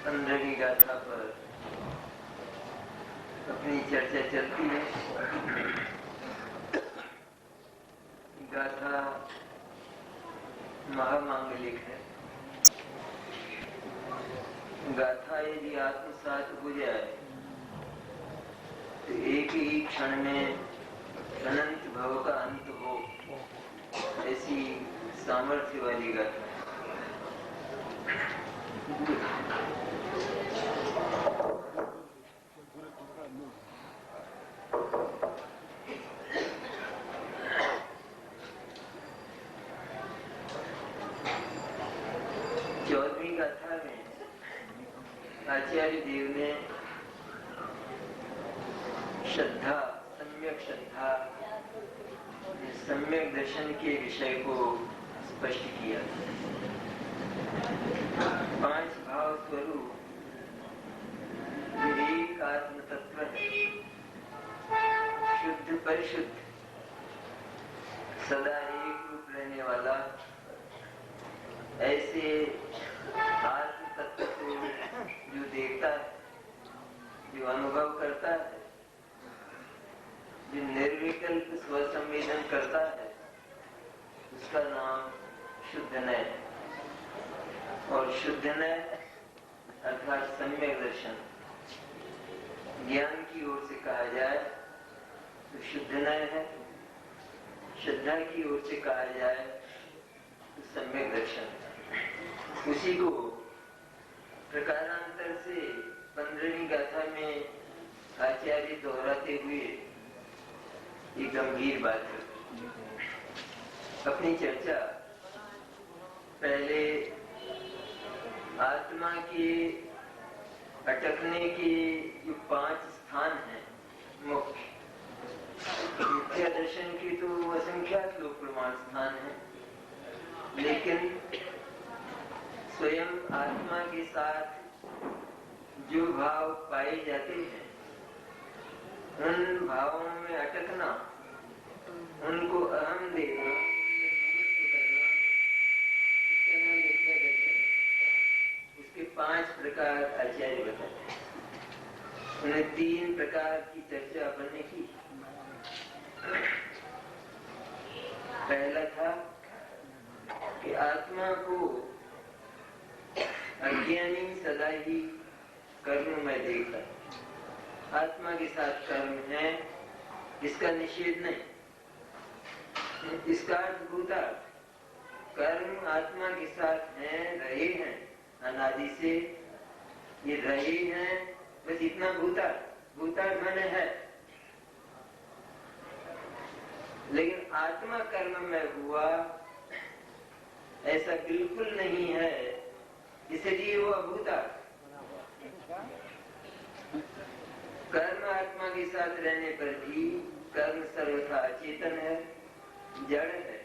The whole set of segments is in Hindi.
15वीं गाथा पर अपनी चर्चा चलती है। गाथा महामांगलिक है। गाथा यदि आत्मसात हो जाए तो एक ही क्षण में अनंत भव का अंत हो, ऐसी सामर्थ्य वाली गाथा है। चौदहवीं गाथा में आचार्य देव ने श्रद्धा, सम्यक दर्शन के विषय को स्पष्ट किया। 5 भाव स्वरूप एक आत्म तत्व है, शुद्ध परिशुद्ध, सदा एक रूप रहने वाला। ऐसे आत्म तत्व को जो देखता है, जो अनुभव करता है, जो निर्विकल्प स्वसंवेदन करता है, उसका नाम शुद्धनय है। और शुद्धनय अर्थात सम्यक दर्शन, ज्ञान की ओर से कहा जाए तो शुद्धनय है। श्रद्धा की ओर से कहा जाए तो सम्यक दर्शन। उसी को प्रकारांतर से 15वीं गाथा में आचार्य दोहराते हुए एक गंभीर बात है। अपनी चर्चा पहले आत्मा के अटकने के जो 5 स्थान हैं मुख्य, मिथ्या दर्शन के तो असंख्यात लोक प्रमाण स्थान हैं, लेकिन स्वयं आत्मा के साथ जो भाव पाए जाते हैं, उन भावों में अटकना, उनको अहम देना, उसके 5 प्रकार आचार्य बताते हैं। उन्हें 3 प्रकार की चर्चा अपन ने की। पहला था कि आत्मा को अज्ञानी सदा ही कर्म में देखता है। आत्मा के साथ कर्म है, इसका निषेध नहीं। इसका अर्थ भूतार्थ, कर्म आत्मा के साथ हैं, रहे हैं अनादि से, ये रहे हैं, बस इतना भूतार्थ माने है। लेकिन आत्मा कर्म में हुआ ऐसा बिल्कुल नहीं है, इसलिए वो अभूतार्थ। कर्म आत्मा के साथ रहने पर भी कर्म सर्वथा अचेतन है, जड़ है,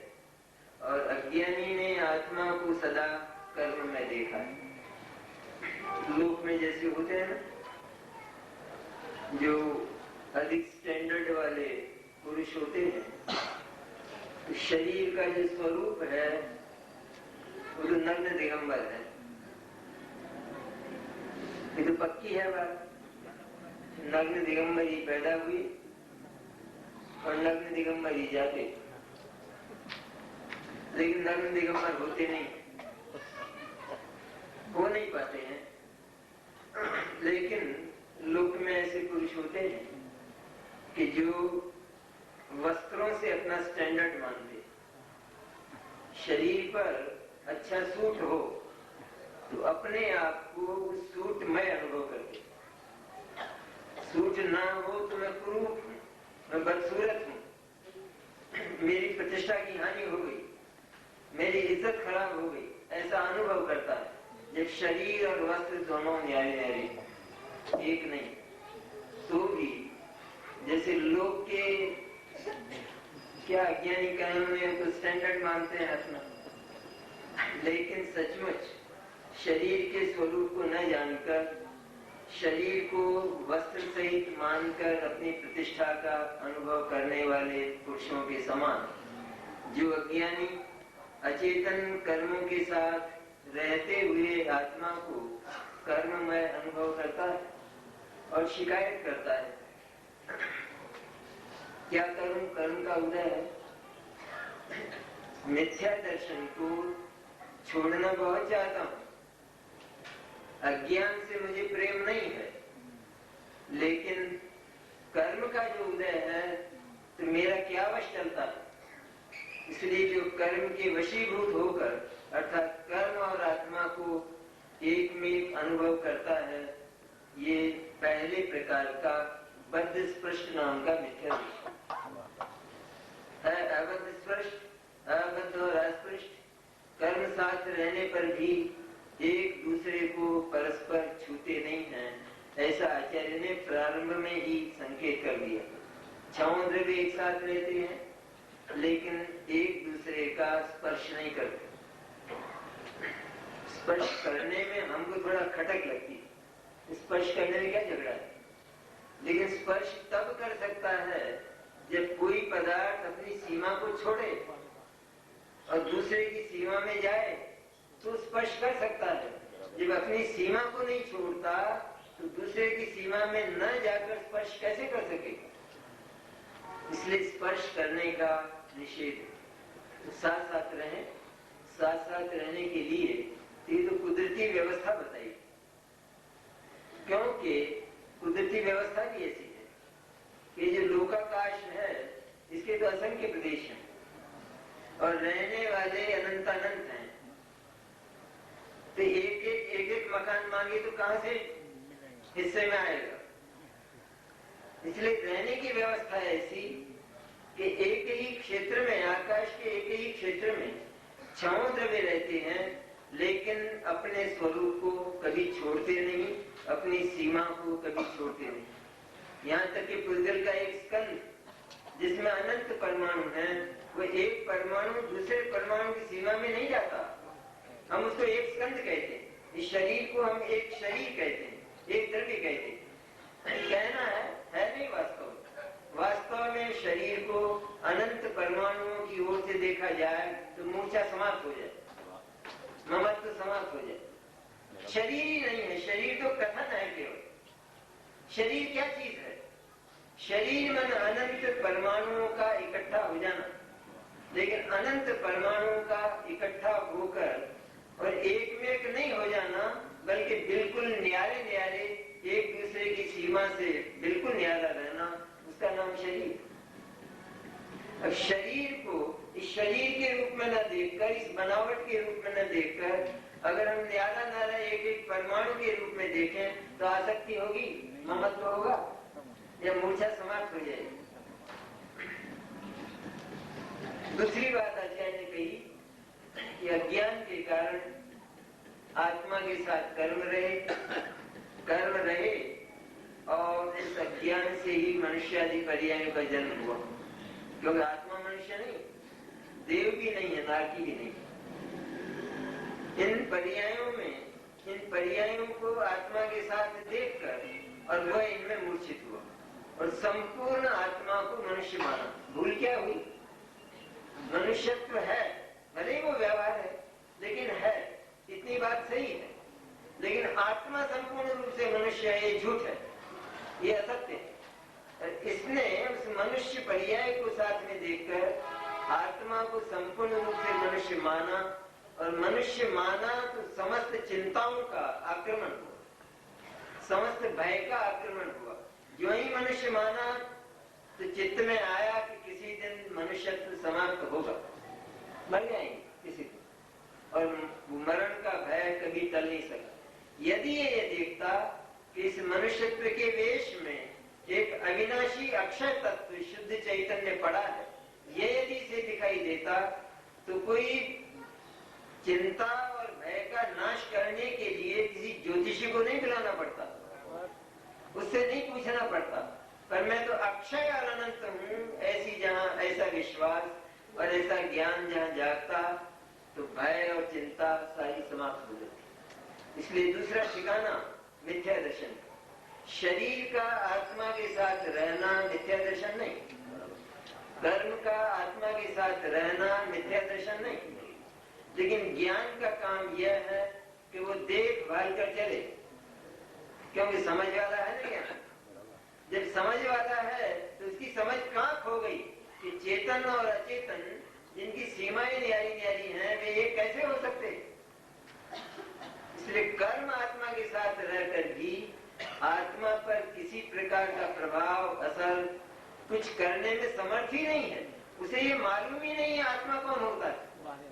और अज्ञानी ने आत्मा को सदा कर्म में देखा है। लोक में जैसे होते हैं ना, जो अधिक स्टैंडर्ड वाले पुरुष होते हैं, तो शरीर का जो स्वरूप है वो तो नग्न दिगंबर है। ये तो पक्की है बात। नग्न दिगंबरी पैदा हुई और नग्न दिगंबरी जाते, लेकिन नग्न दिगंबर होते नहीं, हो नहीं पाते हैं। लेकिन लोक में ऐसे पुरुष होते हैं कि जो वस्त्रों से अपना स्टैंडर्ड मानते, शरीर पर अच्छा सूट हो तो अपने आप को उस सूट में अनुभव करते। सूट ना हो तो मैं कुरूप हूं, मैं बदसूरत हूं, मेरी प्रतिष्ठा की हानि हो गई, मेरी इज्जत खराब हो गई, ऐसा अनुभव करता है। जब शरीर और वस्त्र दोनों न्यारे न्यारे एक नहीं, तो भी जैसे लोग के क्या अज्ञानी कर्म में तो स्टैंडर्ड मानते हैं अपना, लेकिन सचमुच शरीर के स्वरूप को न जानकर, शरीर को वस्त्र सहित मानकर अपनी प्रतिष्ठा का अनुभव करने वाले पुरुषों के समान जो अज्ञानी अचेतन कर्मों के साथ रहते हुए आत्मा को कर्ममय अनुभव करता है और शिकायत करता है, क्या करूं, कर्म का उदय है। मिथ्या दर्शन को छोड़ना बहुत चाहता हूं, अज्ञान से मुझे प्रेम नहीं है, लेकिन कर्म का जो उदय है तो मेरा क्या वश चलता है। इसलिए जो कर्म के वशीभूत होकर अर्थात कर्म और आत्मा को एक में अनुभव करता है, ये पहले प्रकार का बद्ध स्पृष्ट नाम का मिथ्या दर्शन है। अबद्ध स्पृष्ट, अबद्ध और अस्पृष्ट कर्म साथ रहने पर भी एक दूसरे को परस्पर छूते नहीं हैं, ऐसा आचार्य ने प्रारंभ में ही संकेत कर दिया। छह द्रव्य एक साथ रहते हैं लेकिन एक दूसरे का स्पर्श नहीं करते। स्पर्श करने में हमको थोड़ा खटक लगती है, स्पर्श करने में क्या झगड़ा है, लेकिन स्पर्श तब कर सकता है जब कोई पदार्थ अपनी सीमा को छोड़े और दूसरे की सीमा में जाए तो स्पर्श कर सकता है। जब अपनी सीमा को नहीं छोड़ता तो दूसरे की सीमा में न जाकर स्पर्श कैसे कर सकेगा। इसलिए स्पर्श करने का निषेध है। तो साथ साथ रहें, साथ साथ रहने के लिए ये तो कुदरती व्यवस्था बताई, क्योंकि कुदरती व्यवस्था भी ऐसी है कि जो लोकाकाश है इसके तो असंख्य प्रदेश हैं और रहने वाले अनंत अनंत हैं। तो एक एक मकान मांगे तो कहां से हिस्से में आएगा। इसलिए रहने की व्यवस्था ऐसी कि एक ही क्षेत्र में, आकाश के एक ही क्षेत्र में छह द्रव्य रहते हैं, लेकिन अपने स्वरूप को कभी छोड़ते नहीं, अपनी सीमा को कभी छोड़ते नहीं। यहाँ तक कि पुद्गल का एक स्कंद जिसमें अनंत परमाणु हैं, वो एक परमाणु दूसरे परमाणु की सीमा में नहीं जाता। हम उसको एक स्कंद कहते हैं। इस शरीर को हम एक शरीर कहते हैं, एक द्रव्य कहते हैं। कहना है नहीं वास्तव में। वास्तव में शरीर को अनंत परमाणुओं की ओर से देखा जाए तो मूर्छा समाप्त हो जाए, ममत्व समाप्त हो जाए। शरीर ही नहीं है, शरीर तो कथन है केवल। शरीर क्या चीज है? शरीर मन अनंत परमाणुओं का इकट्ठा हो जाना, लेकिन अनंत परमाणुओं का इकट्ठा होकर और एक में एक नहीं हो जाना, बल्कि बिल्कुल न्यारे न्यारे एक दूसरे की सीमा से बिल्कुल न्यारा रहना, उसका नाम शरीर। अब शरीर को इस शरीर के रूप में न देखकर, इस बनावट के रूप में न देखकर अगर हम न्यारा न्यारा एक एक परमाणु के रूप में देखें तो आसक्ति होगी, ममत्व होगा या मूर्छा समाप्त हो जाएगी। दूसरी बात आचार्य ने कही कि अज्ञान के कारण आत्मा के साथ कर्म रहे और इस अज्ञान से ही मनुष्य आदि पर्यायों का जन्म हुआ। क्योंकि आत्मा मनुष्य नहीं, देव भी नहीं है, नारकी भी नहीं। इन पर्यायों को आत्मा के साथ देखकर और वह इनमें मूर्छित हुआ और संपूर्ण आत्मा को मनुष्य माना। भूल क्या हुई? मनुष्यत्व है, भले ही वो व्यवहार है लेकिन है, इतनी बात सही है। लेकिन आत्मा संपूर्ण रूप से मनुष्य है, ये झूठ है, ये असत्य है। इसने उस मनुष्य पर्याय को साथ में देखकर आत्मा को संपूर्ण रूप से मनुष्य माना और मनुष्य माना तो समस्त चिंताओं का आक्रमण हुआ, समस्त भय का आक्रमण हुआ। जो ही मनुष्य माना तो चित्त में आया कि किसी दिन मनुष्यत्व समाप्त होगा, मर जाएंगे किसी दिन, और मरण का भय कभी टल नहीं सकता। यदि ये देखता कि इस मनुष्यत्व के वेश में एक अविनाशी अक्षय तत्व शुद्ध चैतन्य पड़ा है, ये यदि इसे दिखाई देता तो कोई चिंता और भय का नाश करने के लिए किसी ज्योतिषी को नहीं बुलाना पड़ता, उससे नहीं पूछना पड़ता। पर मैं तो अक्षय और अनंत हूँ, ऐसी जहाँ ऐसा विश्वास और ऐसा ज्ञान जहाँ जागता तो भय और चिंता सारी समाप्त हो जाती। इसलिए दूसरा ठिकाना मिथ्या दर्शन। शरीर का आत्मा के साथ रहना मिथ्या दर्शन नहीं, कर्म का आत्मा के साथ रहना मिथ्या दर्शन नहीं। लेकिन ज्ञान का काम यह है कि वो देखभाल कर चले क्योंकि समझ वाला है ना क्या। जब समझ वाला है तो उसकी समझ कहाँ खो गई कि चेतन और अचेतन जिनकी सीमाएं न्यारी न्यारी हैं वे एक कैसे हो सकते। इसलिए कर्म आत्मा के साथ रहकर भी आत्मा पर किसी प्रकार का प्रभाव असर कुछ करने में समर्थ ही नहीं है। उसे ये मालूम ही नहीं है आत्मा कौन होता है,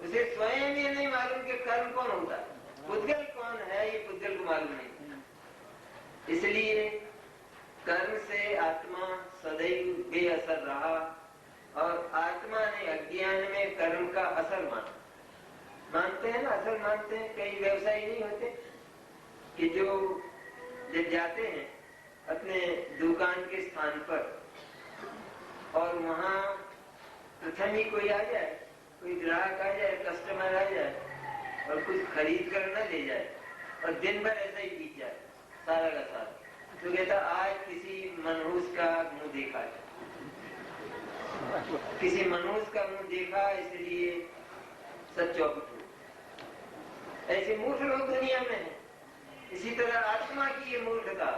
उसे स्वयं ये नहीं मालूम कि कर्म कौन होता है, पुद्गल कौन है ये पुद्गल को मालूम नहीं। इसलिए कर्म से आत्मा सदैव बेअसर रहा और आत्मा ने अज्ञान में कर्म का असर मानते हैं ना, असर मानते हैं। कई व्यवसायी नहीं होते कि जो जब जाते हैं अपने दुकान के स्थान पर और वहां प्रथम ही कोई आ जाए, कोई ग्राहक आ जाए, कस्टमर आ जाए और कुछ खरीद कर न ले जाए और दिन भर ऐसा ही बीत जाए सारा का सारा, तो कहता आज किसी मनहूस का मुंह देखा, किसी मनहूस का मुंह देखा इसलिए सब चौपट हो। ऐसे मूर्ख लोग दुनिया में हैं। इसी तरह आत्मा की ये मूर्खता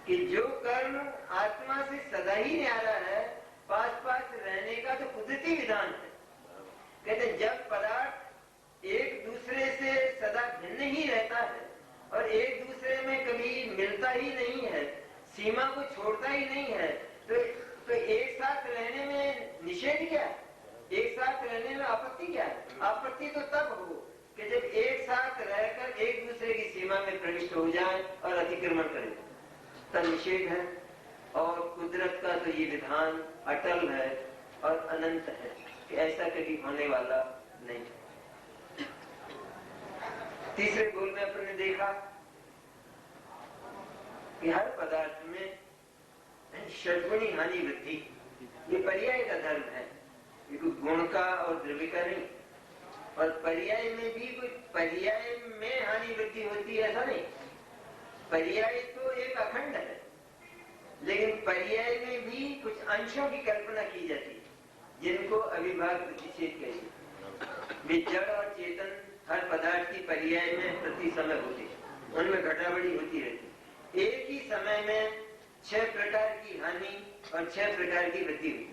कि जो कर्म आत्मा से सदा ही न्यारा है, पास पास रहने का तो कुदरती विधान है। कहते जब पदार्थ एक दूसरे से सदा भिन्न ही रहता है और एक दूसरे में कभी मिलता ही नहीं है, सीमा को छोड़ता ही नहीं है, तो एक साथ रहने में निषेध क्या है, एक साथ रहने में आपत्ति क्या है। आपत्ति तो तब हो कि जब एक साथ रहकर एक दूसरे की सीमा में प्रविष्ट हो जाए और अतिक्रमण करें, तब निषेध है। और कुदरत का तो ये विधान अटल है और अनंत है कि ऐसा कभी होने वाला नहीं। तीसरे गोल में अपन ने देखा कि हर पदार्थ में षड्गुणी हानि वृद्धि ये पर्याय का धर्म है, ये कोई गुण का और द्रव्य का नहीं। और पर्याय में भी कुछ पर्याय में हानि वृद्धि होती है ऐसा नहीं, पर्याय तो एक अखंड है, लेकिन पर्याय में भी कुछ अंशों की कल्पना की जाती है जिनको अविभाग प्रतिषेध कहिए। वे जड़ और चेतन हर पदार्थ की पर्याय में प्रति समय होती है, उनमें घटाबढ़ी होती रहती है। एक ही समय में 6 प्रकार की हानि और 6 प्रकार की वृद्धि होती है।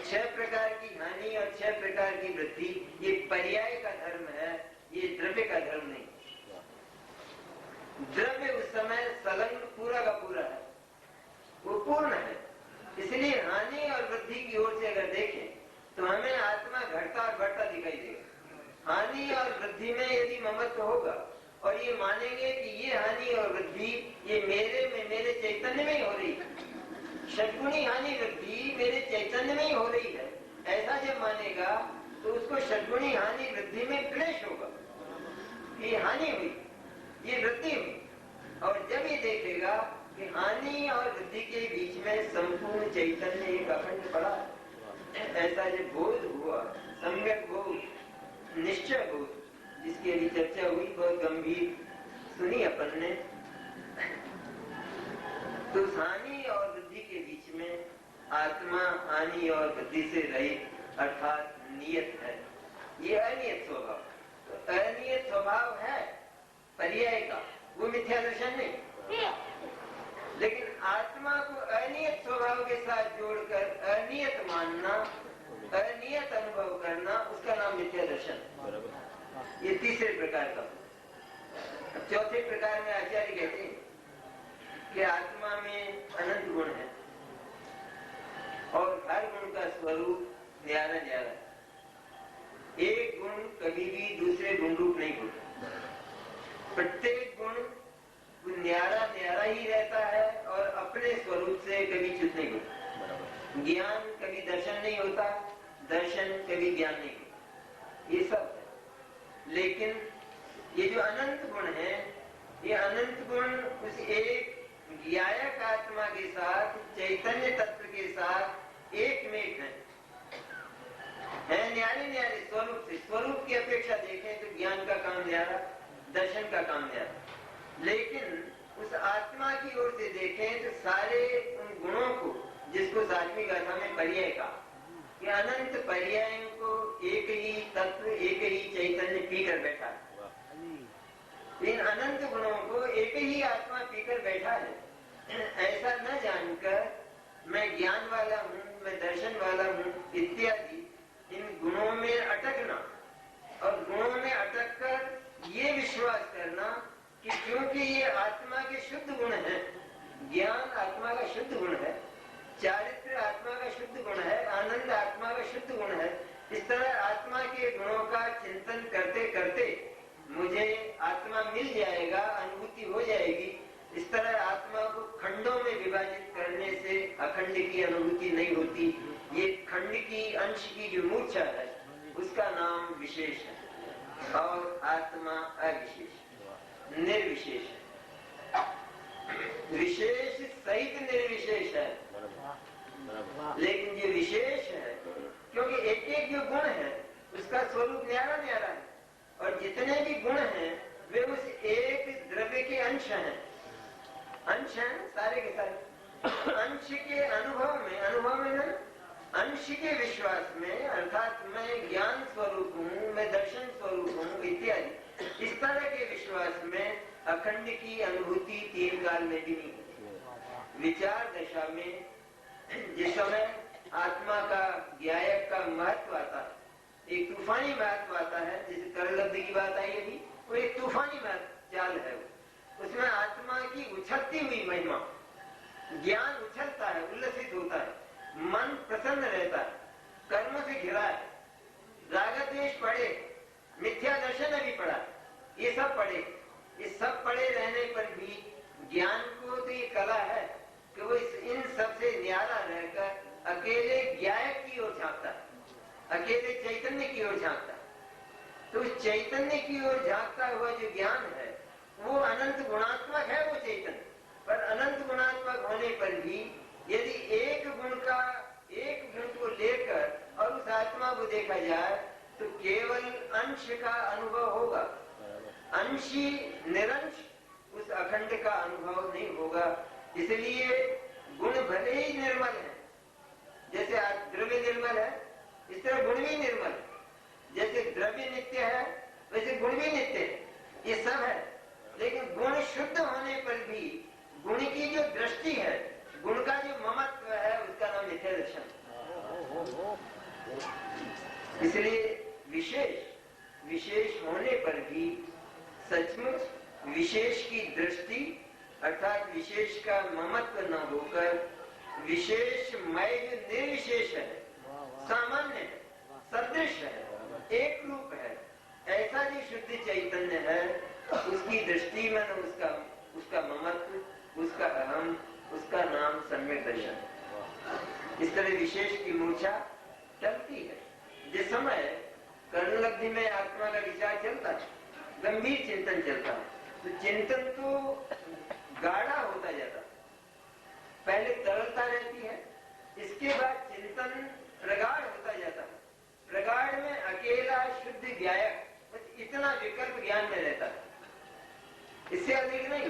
6 प्रकार की हानि और 6 प्रकार की वृद्धि ये पर्याय का धर्म है, ये द्रव्य का धर्म नहीं। द्रव्य उस समय संलग्न पूरा का पूरा है, वो पूर्ण है। इसलिए हानि और वृद्धि की ओर से अगर देखें तो हमें आत्मा घटता और बढ़ता दिखाई देगा। हानि और वृद्धि में यदि ममत्व होगा और ये मानेंगे कि ये हानि और वृद्धि ये मेरे में, मेरे चैतन्य में ही हो रही है, षड्गुणी हानि वृद्धि मेरे चैतन्य में ही हो रही है, ऐसा जब मानेगा तो उसको षड्गुणी हानि वृद्धि में क्लेश होगा। ये हानि हुई, ये वृद्धि हुई। और जब ये देखेगा कि हानि और वृद्धि के बीच में संपूर्ण चैतन्य एक अखंड पड़ा, ऐसा जब बोध हुआ, सम्यक बोध, निश्चय बोध, जिसकी अभी चर्चा हुई बहुत गंभीर सुनी अपन ने, तो हानि और वृद्धि के बीच में आत्मा हानि और वृद्धि से रहित अर्थात नियत है। ये अनियत स्वभाव, तो अनियत स्वभाव है पर्याय का, वो मिथ्या दर्शन नहीं। लेकिन आत्मा को अनियत स्वभाव के साथ जोड़कर अनियत मानना, अनियत अनुभव करना, उसका नाम मिथ्या दर्शन। ये तीसरे प्रकार का। चौथे प्रकार में आचार्य कहते हैं कि आत्मा में अनंत गुण है और हर गुण का स्वरूप न्यारा न्यारा है। एक गुण कभी भी दूसरे गुण रूप नहीं होता। प्रत्येक गुण न्यारा न्यारा ही रहता है और अपने स्वरूप से कभी च्युत नहीं होता। ज्ञान कभी दर्शन नहीं होता, दर्शन कभी ज्ञान नहीं होता, ये सब है। लेकिन ये जो अनंत गुण है, ये अनंत गुण उस एक ज्ञायक आत्मा के साथ, चैतन्य तत्व के साथ एक में है न्यारे न्यारे स्वरूप से। स्वरूप की अपेक्षा देखें तो ज्ञान का काम न्यारा, दर्शन का काम न्यारा। लेकिन उस आत्मा की ओर से देखें तो सारे उन गुणों को, जिसको सात्विक गाथा में पर्याय का, कि अनंत पर्यायों को एक ही तत्व, एक ही चैतन्य पी कर बैठा। इन अनंत गुणों को एक ही आत्मा पीकर बैठा है, ऐसा न जानकर मैं ज्ञान वाला हूँ, मैं दर्शन वाला हूँ इत्यादि इन गुणों में अटकना और गुणों में अटक कर ये विश्वास करना कि क्योंकि ये आत्मा के शुद्ध गुण है, ज्ञान आत्मा का शुद्ध गुण है, चारित्र आत्मा का शुद्ध गुण है, आनंद आत्मा का शुद्ध गुण है, इस तरह आत्मा के गुणों का चिंतन करते करते मुझे आत्मा मिल जाएगा, अनुभूति हो जाएगी। इस तरह आत्मा को खंडों में विभाजित करने से अखंड की अनुभूति नहीं होती। ये खंड की अंश की जो मूर्छा है उसका नाम विशेष है और आत्मा अविशेष निर्विशेष है। विशेष सहित निर्विशेष है, लेकिन जो विशेष है क्योंकि एक एक जो गुण है उसका स्वरूप न्यारा न्यारा है और जितने भी गुण हैं वे उस एक द्रव्य के अंश हैं, अंश हैं सारे के सारे। अंश के अनुभव में न अंश के विश्वास में, अर्थात मैं ज्ञान स्वरूप हूँ, मैं दर्शन स्वरूप हूँ इत्यादि, इस तरह के विश्वास में अखंड की अनुभूति तीन काल में भी नहीं होती। विचार दशा में जिस समय आत्मा का ज्ञायक का महत्व आता है, एक तूफानी महत्व आता है, जैसे करलब्ध की बात आई अभी, वो एक तूफानी महत्व चाल है। उसमें आत्मा की उछलती हुई महिमा, ज्ञान उछलता है, उल्लसित होता है, मन प्रसन्न रहता है, कर्मों से घिरा है, राग द्वेष पड़े, मिथ्या दर्शन अभी पड़ा, ये सब पड़े। ये सब पड़े रहने पर भी ज्ञान को तो ये कला है कि वो इन सबसे न्यारा रहकर अकेले ज्ञायक की ओर झांकता है, अकेले चैतन्य की ओर झांकता है। तो उस चैतन्य की ओर झांकता हुआ जो ज्ञान है वो अनंत गुणात्मक है, वो चैतन्य। पर अनंत गुणात्मक होने पर भी यदि एक गुण को लेकर और उस आत्मा को देखा जाए तो केवल अंश का अनुभव होगा, अंशी निरंश उस अखंड का अनुभव नहीं होगा। इसलिए गुण भले ही निर्मल है, जैसे आज द्रव्य निर्मल है इस तरह गुण भी निर्मल है, जैसे द्रव्य नित्य है वैसे गुण भी नित्य है, ये सब है। लेकिन गुण शुद्ध होने पर भी गुण की जो दृष्टि है, गुण का जो ममत्व है, उसका नाम मिथ्या दर्शन। इसलिए विशेष होने पर भी सचमुच विशेष की दृष्टि अर्थात विशेष का ममत्व न होकर विशेषमय जो निर्विशेष है, सामान्य है, सदृश है, एक रूप है, ऐसा जो शुद्ध चैतन्य है उसकी दृष्टि में उसका ममत्व, उसका अहम, उसका नाम सम्यक दर्शन। इस तरह विशेष की मूर्छा चलती है। जिस समय कर्णलब्धि में आत्मा का विचार चलता है, गंभीर चिंतन चलता है, तो चिंतन तो गाढ़ा होता जाता है। पहले तरलता रहती है, इसके बाद चिंतन प्रगाढ़ होता जाता है। प्रगाढ़ में अकेला शुद्ध ज्ञायक बस इतना विकल्प ज्ञान में रहता है, इससे अधिक नहीं।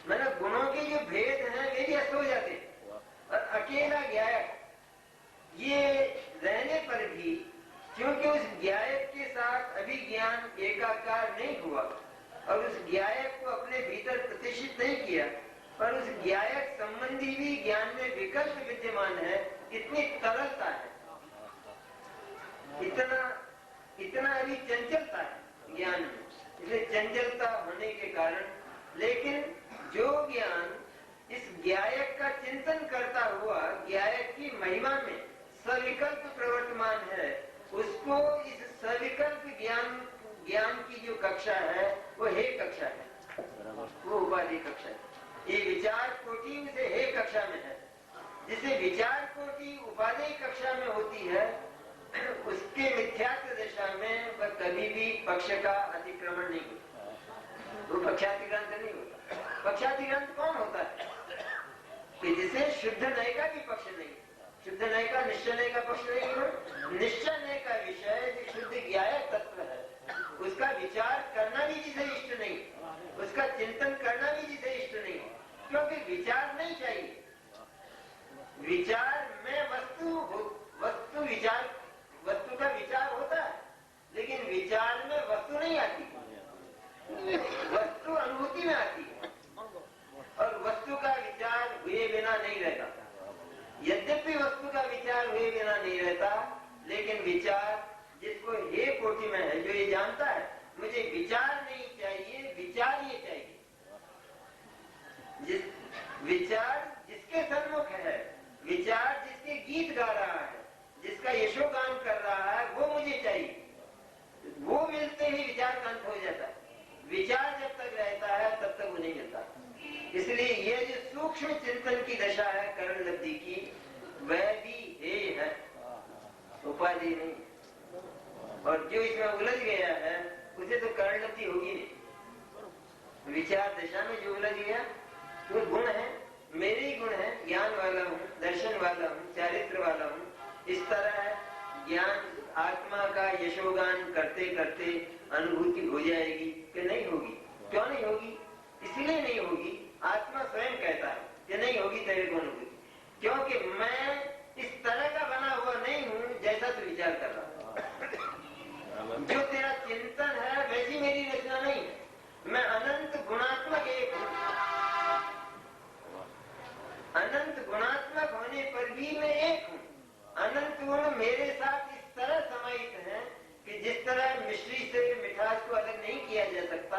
मतलब गुणों के जो भेद हैं वे भी अस्त हो जाते हैं और अकेला ज्ञायक ये रहने पर भी क्योंकि उस ज्ञायक के साथ अभी ज्ञान एकाकार नहीं हुआ और उस ज्ञायक को अपने भीतर प्रतिष्ठित नहीं किया, पर उस ज्ञायक संबंधी भी ज्ञान में विकल्प विद्यमान है, इतनी तरलता है, इतना अभी चंचलता है ज्ञान में। इसलिए चंचलता होने के कारण, लेकिन जो ज्ञान इस ज्ञायक का चिंतन करता हुआ ज्ञायक की महिमा में सविकल्प प्रवर्तमान है, उसको इस सविकल्प ज्ञान की जो कक्षा है वो हे कक्षा है, वो उपाधि कक्षा है। ये विचार कोटि उसे हे कक्षा में है। जिसे विचार कोटि उपाधि कक्षा में होती है उसके मिथ्यात्व दशा में वह कभी भी पक्ष का अतिक्रमण नहीं होता, वो पक्षातिक्रांत नहीं होता। पक्षातिक्रांत कौन होता है कि जिसे शुद्ध नय का भी पक्ष नहीं, शुद्ध नय का निश्चय नय का पक्ष नहीं हो, निश्चय नय का विषय जो शुद्ध ज्ञायक तत्व है उसका विचार करना भी जिसे इष्ट नहीं, उसका चिंतन करना भी जिसे इष्ट नहीं, क्योंकि विचार नहीं चाहिए। विचार में वस्तु का विचार होता है, लेकिन विचार में वस्तु नहीं आती। हुए बिना नहीं रहता, लेकिन विचार जिसको हे कोटि में है, जो ये जानता है मुझे विचार नहीं चाहिए, विचार ये चाहिए। विचार जिसके सन्मुख है, विचार जिसके गीत गा रहा है, जिसका यशोगान कर रहा है, वो मुझे चाहिए। वो मिलते ही विचार का अंत हो जाता है। विचार जब तक रहता है तब तक वो नहीं मिलता। इसलिए ये जो सूक्ष्म चिंतन की दशा है करण लब्धि की, वह भी हेय है, उपाधि नहीं। और जो इसमें उलझ गया है उसे तो करण लब्धि होगी नहीं। विचार दशा में जो उलझ गया वो गुण है, मेरे ही गुण है, ज्ञान वाला हूँ, दर्शन वाला हूँ, चारित्र वाला हूँ। इस तरह ज्ञान आत्मा का यशोगान करते करते अनुभूति हो जाएगी कि नहीं होगी? क्यों नहीं होगी? इसलिए नहीं होगी, आत्मा स्वयं कहता है कि नहीं होगी तेरे को अनुभूति, क्योंकि मैं इस तरह का बना हुआ नहीं हूँ जैसा तू विचार कर रहा है। जो तेरा चिंतन है वैसी मेरी रचना नहीं है। मैं अनंत गुणात्मक एक हूँ। अनंत गुणात्मक होने पर भी मैं एक हूँ। अनंत गुण मेरे साथ इस तरह समाहित हैं कि जिस तरह मिश्री से मिठास को अलग नहीं किया जा सकता,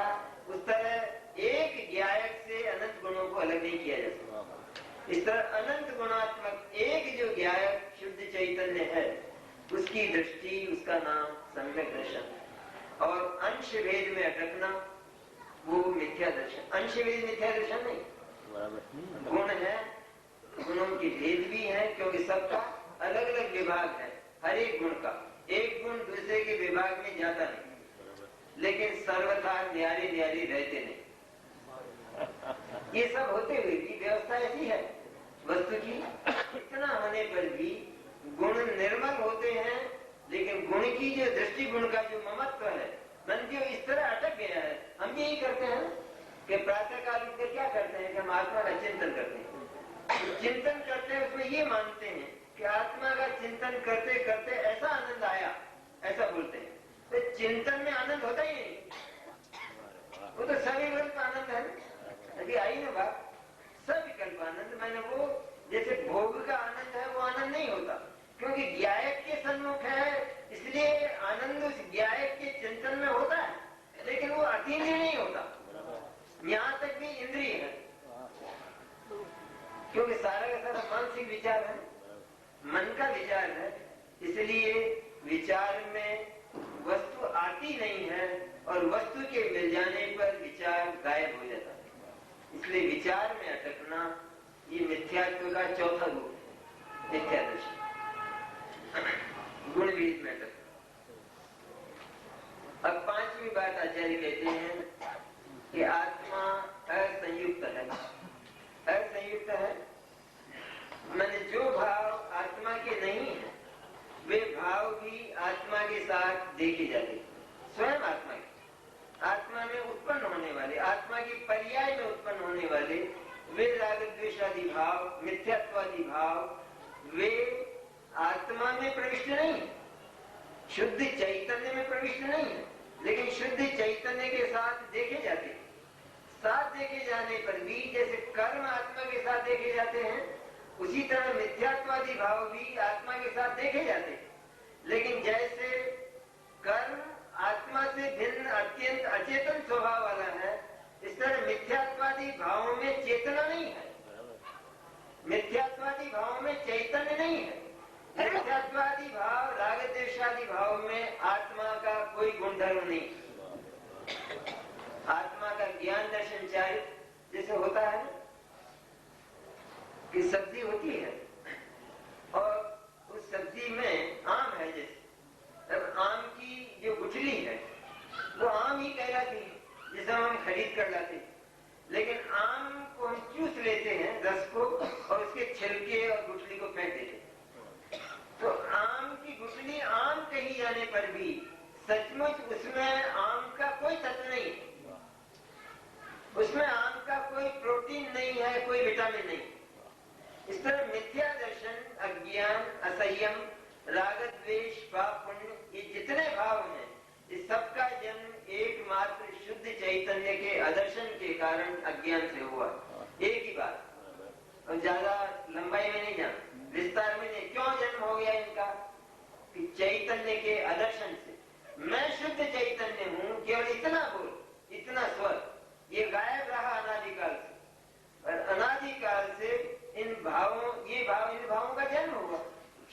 उस तरह एक ज्ञायक से अनंत गुणों को अलग नहीं किया जा सकता। इस तरह अनंत गुणात्मक एक जो ज्ञायक शुद्ध चैतन्य है, उसकी दृष्टि, उसका नाम सम्यक दर्शन। और अंश भेद में अटकना वो मिथ्या दर्शन। अंश भेद मिथ्या दर्शन नहीं। गुण है, गुणों की भेद भी है, क्योंकि सबका अलग अलग विभाग है। हर एक गुण का एक गुण दूसरे के विभाग में जाता नहीं, लेकिन सर्वथा न्यारे न्यारे रहते नहीं। ये सब होते हुए भी व्यवस्था ऐसी है वस्तु की, इतना होने पर भी गुण निर्मल होते हैं, लेकिन गुण की जो दृष्टि, गुण का जो ममत्व है, मन जो इस तरह अटक गया है। हम यही करते हैं कि प्रातः काल उठकर क्या करते हैं कि हम आत्मा का चिंतन करते हैं। चिंतन करते हैं, उसमें ये मानते हैं कि आत्मा का चिंतन करते करते ऐसा आनंद आया, ऐसा बोलते हैं। तो चिंतन में आनंद होता ही नहीं, वो तो सविकल्प आनंद है। अभी आई ना बात, सविकल्प आनंद। मैंने वो जैसे भोग का आनंद है वो आनंद नहीं होता, क्योंकि ज्ञायक के सन्मुख है, इसलिए आनंद उस ज्ञायक के चिंतन में होता है, लेकिन वो अतीन्द्रिय नहीं होता। यहाँ तक भी इंद्रिय है, क्योंकि सारा का सारा मानसिक विचार है, मन का विचार है। इसलिए विचार में वस्तु आती नहीं है, और वस्तु के मिल जाने पर विचार गायब हो जाता है। इसलिए विचार में अटकना ये मिथ्यात्व का चौथा रूप है, मिथ्या दर्शन। गुण भेद में अटकना। अब पांचवी बात आचार्य कहते हैं कि आत्मा असंयुक्त है। असंयुक्त है मैंने जो भाव आत्मा के नहीं है, वे भाव भी आत्मा के साथ देखे जाते। स्वयं आत्मा में उत्पन्न होने वाले, आत्मा की पर्याय में उत्पन्न होने वाले वे राग द्वेषादि भाव, मिथ्यात्वादि भाव, वे आत्मा में प्रविष्ट नहीं है, शुद्ध चैतन्य में प्रविष्ट नहीं है, लेकिन शुद्ध चैतन्य के साथ देखे जाते। साथ देखे जाने पर भी जैसे कर्म आत्मा के साथ देखे जाते हैं, उसी तरह मिथ्यात्वादी भाव भी आत्मा के साथ देखे जाते हैं। लेकिन जैसे कर्म आत्मा से भिन्न अत्यंत अचेतन स्वभाव वाला है, इस तरह मिथ्यात्वादी भावों में चेतना नहीं है, मिथ्यात्वादी भावों में चैतन्य नहीं है। मिथ्यात्वादी भाव, राग द्वेषादि भाव में आत्मा का कोई गुणधर्म नहीं। आत्मा का ज्ञान दर्शन चारित्र जैसे होता है कि सब्जी होती है और उस सब्जी में आम है, जैसे तब आम की जो गुठली है वो आम ही कहलाती है, जिसे हम खरीद कर लाते हैं। लेकिन आम को हम चूस लेते हैं रस को, और उसके छिलके और गुठली को फेंक देते हैं। तो आम की गुठली आम कही जाने पर भी सचमुच उसमें आम का कोई तत्व नहीं है, उसमें आम का कोई प्रोटीन नहीं है, कोई विटामिन नहीं। इस तरह मिथ्या दर्शन, अज्ञान, असंयम, राग द्वेष, पाप पुण्य, ये जितने भाव हैं, इस सबका जन्म एकमात्र शुद्ध चैतन्य के अदर्शन के कारण अज्ञान से हुआ। एक ही बात, और ज्यादा लंबाई में नहीं जाना, विस्तार में नहीं। क्यों जन्म हो गया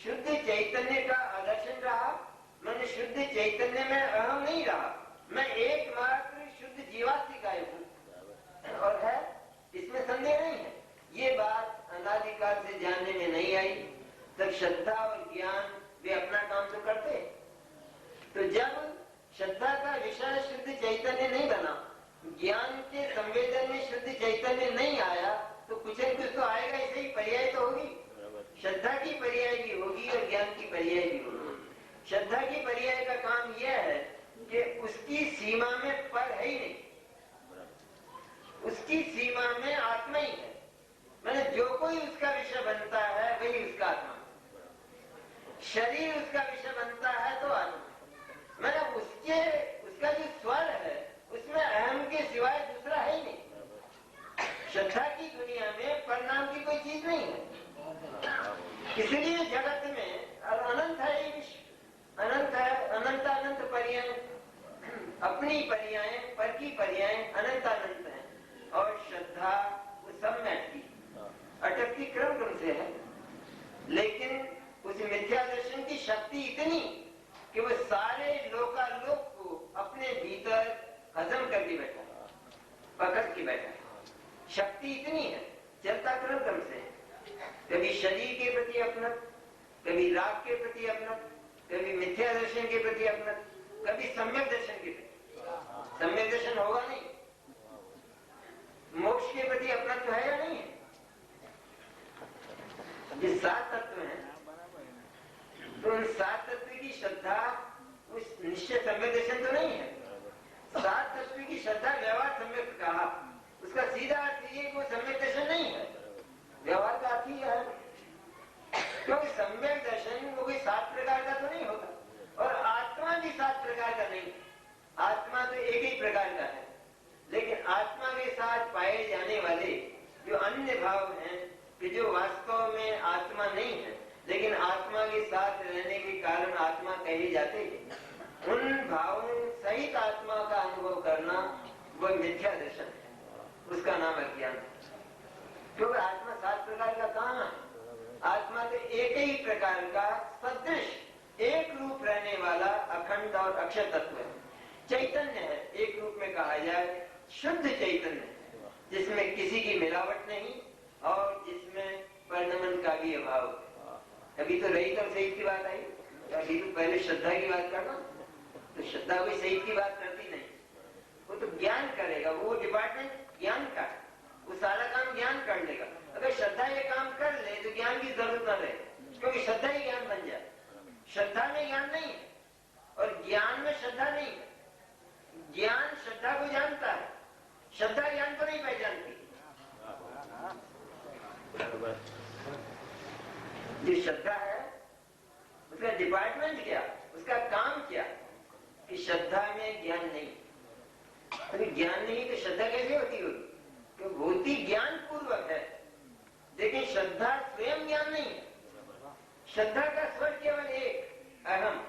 शुद्ध चैतन्य का आदर्शन रहा, मैंने शुद्ध चैतन्य में अहम नहीं रहा, मैं एकमात्र शुद्ध जीवात्मिकाय हूँ और है, इसमें संदेह नहीं है। ये बात अनादिकाल से जानने में नहीं आई, तब श्रद्धा और ज्ञान वे अपना काम तो करते। तो जब श्रद्धा का विषय शुद्ध चैतन्य नहीं बना, ज्ञान के संवेदन में शुद्ध चैतन्य नहीं आया, तो कुछ न कुछ तो आएगा, ऐसे ही पर्याय तो होगी। श्रद्धा की पर्याय भी होगी और ज्ञान की पर्याय भी होगी। श्रद्धा की पर्याय का काम यह है कि उसकी सीमा में पर है ही नहीं, उसकी सीमा में आत्मा ही है। मैंने जो कोई उसका विषय बनता है वही उसका आत्मा, शरीर उसका विषय बनता है तो आत्मा, मैंने उसका जो स्वर है उसमें अहम के सिवाय दूसरा है ही नहीं। श्रद्धा की दुनिया में परिणाम की कोई चीज नहीं है, इसलिए जगत में अनंत है ये विश्व, अनंत है, अनंत अनंत पर्याय, अपनी पर्याय, पर की पर्याय अनंत अनंत है। और श्रद्धा वो सब में अटकती क्रम क्रम से है, लेकिन उस मिथ्या दर्शन की शक्ति इतनी कि वो सारे लोकालोक को अपने भीतर हजम करके बैठा, पकड़ के बैठा। शक्ति इतनी है, चलता क्रम क्रम से, कभी शरीर के प्रति अपनत, कभी राग के प्रति अपनत, कभी मिथ्या दर्शन के प्रति अपनत, कभी सम्यक दर्शन के प्रति। सम्यक दर्शन होगा नहीं, मोक्ष के प्रति अपनत तो है या नहीं है। ये 7 तत्व हैं, तो उन 7 तत्व की श्रद्धा उस निश्चय सम्यक दर्शन तो नहीं है। 7 तत्व की श्रद्धा व्यवहार सम्यक कहा, उसका सीधा अर्थ ये वो सम्यक दर्शन नहीं है, व्यवहार का अर्थ ही है। क्योंकि सम्यक दर्शन वो कोई 7 प्रकार का तो नहीं होता, और आत्मा भी 7 प्रकार का नहीं, आत्मा तो एक ही प्रकार का है। लेकिन आत्मा के साथ पाए जाने वाले जो अन्य भाव हैं कि जो वास्तव में आत्मा नहीं है, लेकिन आत्मा के साथ रहने के कारण आत्मा कहे जाते हैं, उन भावों सहित आत्मा का अनुभव करना वह मिथ्या दर्शन है, उसका नाम अज्ञान। क्योंकि आत्मा 7 प्रकार का कहाँ है, आत्मा तो एक ही प्रकार का सदृश एक रूप रहने वाला अखंड और अक्षर तत्व है, चैतन्य है। एक रूप में कहा जाए शुद्ध चैतन्य, जिसमें किसी की मिलावट नहीं और जिसमें वर्णमन का भी अभाव। अभी तो रहित और सहित की बात आई, अभी तो पहले श्रद्धा की बात करना, तो श्रद्धा कोई सहित की बात करती नहीं, वो तो ज्ञान करेगा, वो डिपार्टमेंट ज्ञान का, वो सारा काम ज्ञान कर लेगा। अगर श्रद्धा ये काम कर ले तो ज्ञान की जरूरत न रहे, क्योंकि श्रद्धा ही ज्ञान बन जाए। श्रद्धा में ज्ञान नहीं है और ज्ञान में श्रद्धा नहीं है। ज्ञान श्रद्धा को जानता है, श्रद्धा ज्ञान को नहीं पहचानती। जो श्रद्धा है उसका डिपार्टमेंट क्या, उसका काम क्या, कि श्रद्धा में ज्ञान नहीं। अरे ज्ञान नहीं तो श्रद्धा कैसे होती होगी, क्योंकि होती ज्ञान पूर्वक है, लेकिन श्रद्धा स्वयं ज्ञान नहीं है। श्रद्धा का स्वर केवल एक अहम,